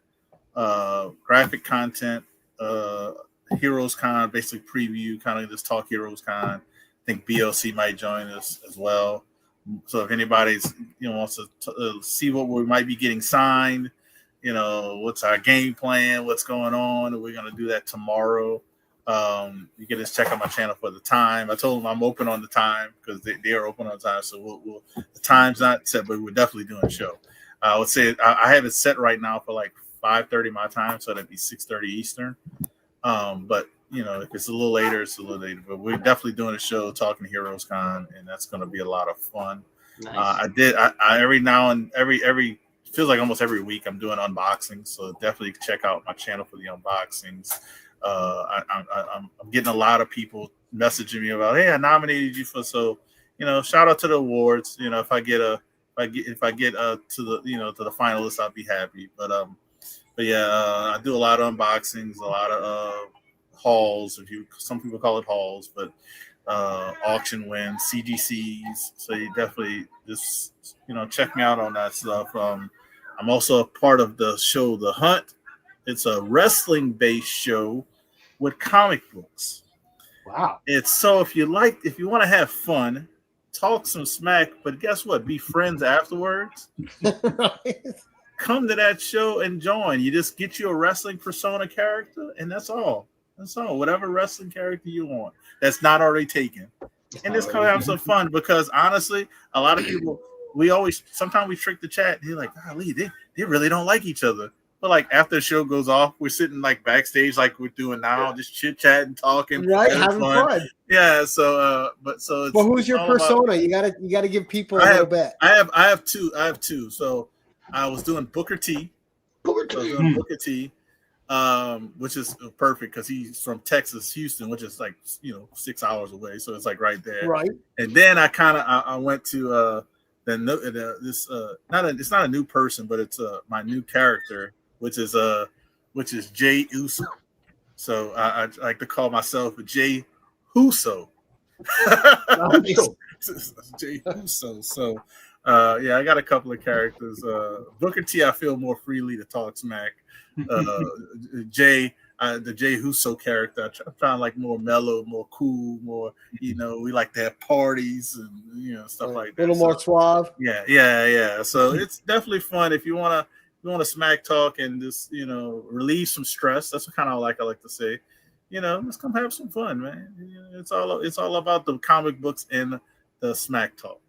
graphic content, Heroes Con, basically preview, kind of just talk Heroes Con. I think BLC might join us as well. So if anybody's wants to see what we might be getting signed, what's our game plan, what's going on, we're going to do that tomorrow. You can just check out my channel for the time. I told them I'm open on the time because they are open on the time. So the time's not set, but we're definitely doing a show. I would say I have it set right now for like 5:30 my time, so that'd be 6:30 Eastern. But if it's a little later, it's a little later. But we're definitely doing a show talking Heroes Con, and that's going to be a lot of fun. Nice. I every now and every feels like almost every week I'm doing unboxings, so definitely check out my channel for the unboxings. I'm getting a lot of people messaging me about, hey, I nominated you for, so shout out to the awards. If I get to the finalists, I'll be happy. But yeah, I do a lot of unboxings, a lot of hauls. Some people call it hauls, but auction wins, CGCs. So you definitely just check me out on that stuff. I'm also a part of the show The Hunt. It's a wrestling-based show with comic books. Wow. It's so if you want to have fun, talk some smack, but guess what? Be friends afterwards. Right. Come to that show and join. You just get you a wrestling persona character, and that's all. That's all. Whatever wrestling character you want that's not already taken. And just come have some fun because honestly, a lot of people, sometimes we trick the chat and they're like, golly, they really don't like each other. But like after the show goes off, we're sitting like backstage like we're doing now, just chit chatting, talking, right, having fun. Yeah. So it's, well, who's your persona? You gotta give people a little bit. I have two. So I was doing Booker T. Booker T. Which is perfect because he's from Texas, Houston, which is like 6 hours away, so it's like right there. Right. And then I went to it's not a new person, but it's my new character, which is Jay Uso. So I like to call myself Jay Huso. Jay Uso. So, yeah, I got a couple of characters. Booker T, I feel more freely to talk smack. Jay, the Jay Uso character, I'm trying like more mellow, more cool, more, we like to have parties and stuff like that. A little more suave. Yeah. So it's definitely fun if you want to smack talk and just relieve some stress. That's what kind of like I like to say. Let's come have some fun, man. It's all about the comic books and the smack talk.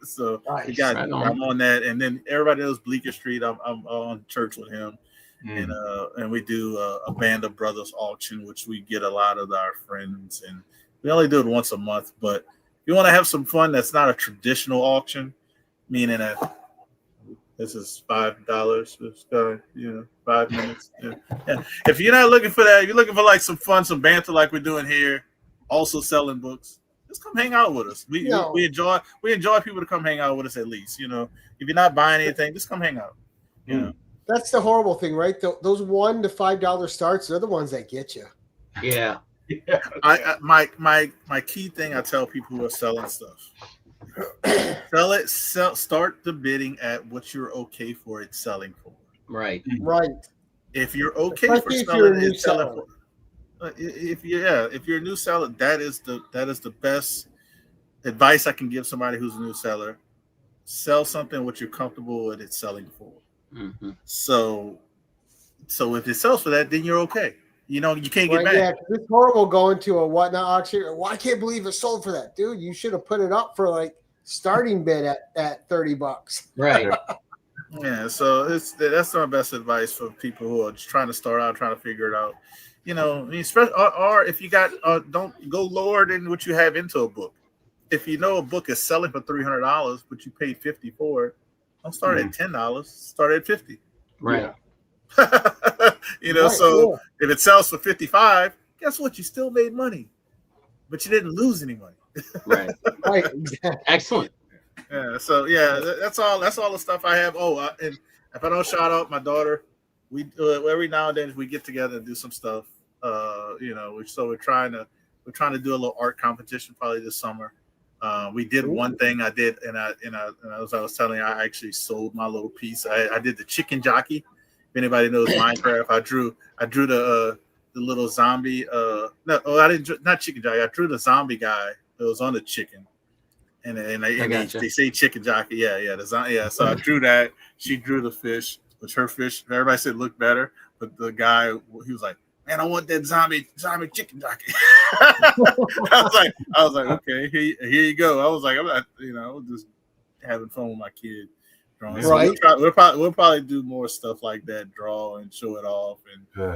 So nice. I'm on that, and then everybody knows Bleecker Street. I'm on church with him, and we do a Band of Brothers auction, which we get a lot of our friends, and we only do it once a month. But if you want to have some fun, that's not a traditional auction, meaning that this is $5. It's 5 minutes. Yeah. If you're not looking for that, if you're looking for like some fun, some banter like we're doing here, also selling books, just come hang out with us. We enjoy people to come hang out with us at least. If you're not buying anything, just come hang out. That's the horrible thing, right? Those $1 to $5 starts, they're the ones that get you. Yeah. My key thing I tell people who are selling stuff. Start the bidding at what you're okay for it selling for. Right. If you're okay for selling it, selling for. If you're a new seller, that is the best advice I can give somebody who's a new seller. Sell something what you're comfortable with it selling for. Mm-hmm. So if it sells for that, then you're okay. You can't get mad. Yeah, it's horrible going to a Whatnot auction. Well, I can't believe it sold for that, dude. You should have put it up for like starting bid at $30. Right. Yeah, so that's my best advice for people who are just trying to start out, trying to figure it out. Especially or if you got don't go lower than what you have into a book. If you know a book is selling for $300, but you paid $50 for it, don't start at $10. Start at $50. Right. So if it sells for $55, guess what? You still made money, but you didn't lose any money. Right. Excellent. Yeah. So that's all the stuff I have. Oh, and if I don't shout out my daughter, we every now and then we get together and do some stuff. We're trying to do a little art competition probably this summer. We did one thing I did, and as I was telling you, I actually sold my little piece. I did the chicken jockey. If anybody knows Minecraft, I drew the little zombie. I didn't. Not chicken jockey. I drew the zombie guy that was on the chicken, and they say chicken jockey. Yeah. So I drew that. She drew the fish, which her fish. Everybody said looked better, but the guy, he was like, "Man, I want that zombie chicken jockey." I was like, okay, here you go. I was like, I'm not, just having fun with my kid. Drawing. Right. So we'll probably do more stuff like that, draw and show it off, and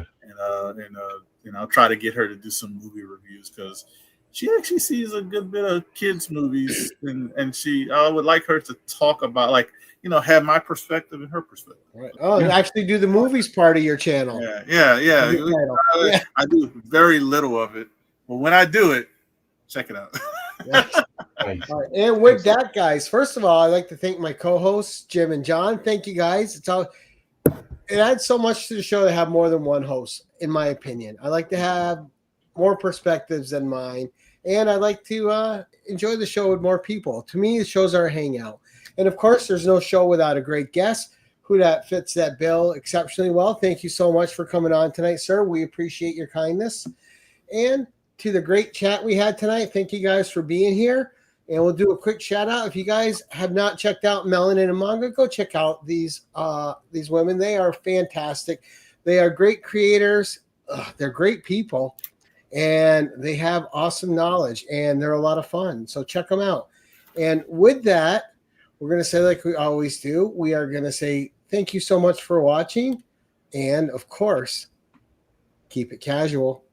I'll try to get her to do some movie reviews because she actually sees a good bit of kids movies, and I would like her to talk about have my perspective and her perspective. Right. Oh, you actually do the movies part of your channel. Yeah. I do very little of it, but when I do it, check it out. Nice. All right. And with that, guys, first of all, I'd like to thank my co-hosts, Jim and John. Thank you, guys. It adds so much to the show to have more than one host, in my opinion. I like to have more perspectives than mine, and I like to enjoy the show with more people. To me, the shows are a hangout. And, of course, there's no show without a great guest. Whodat fits that bill exceptionally well. Thank you so much for coming on tonight, sir. We appreciate your kindness. And to the great chat we had tonight, thank you guys for being here. And we'll do a quick shout out. If you guys have not checked out Melanin and Manga, go check out these women. They are fantastic. They are great creators. They're great people, and they have awesome knowledge, and they're a lot of fun. So check them out. And with that, we're going to say like we always do. We are going to say thank you so much for watching, and of course, keep it casual.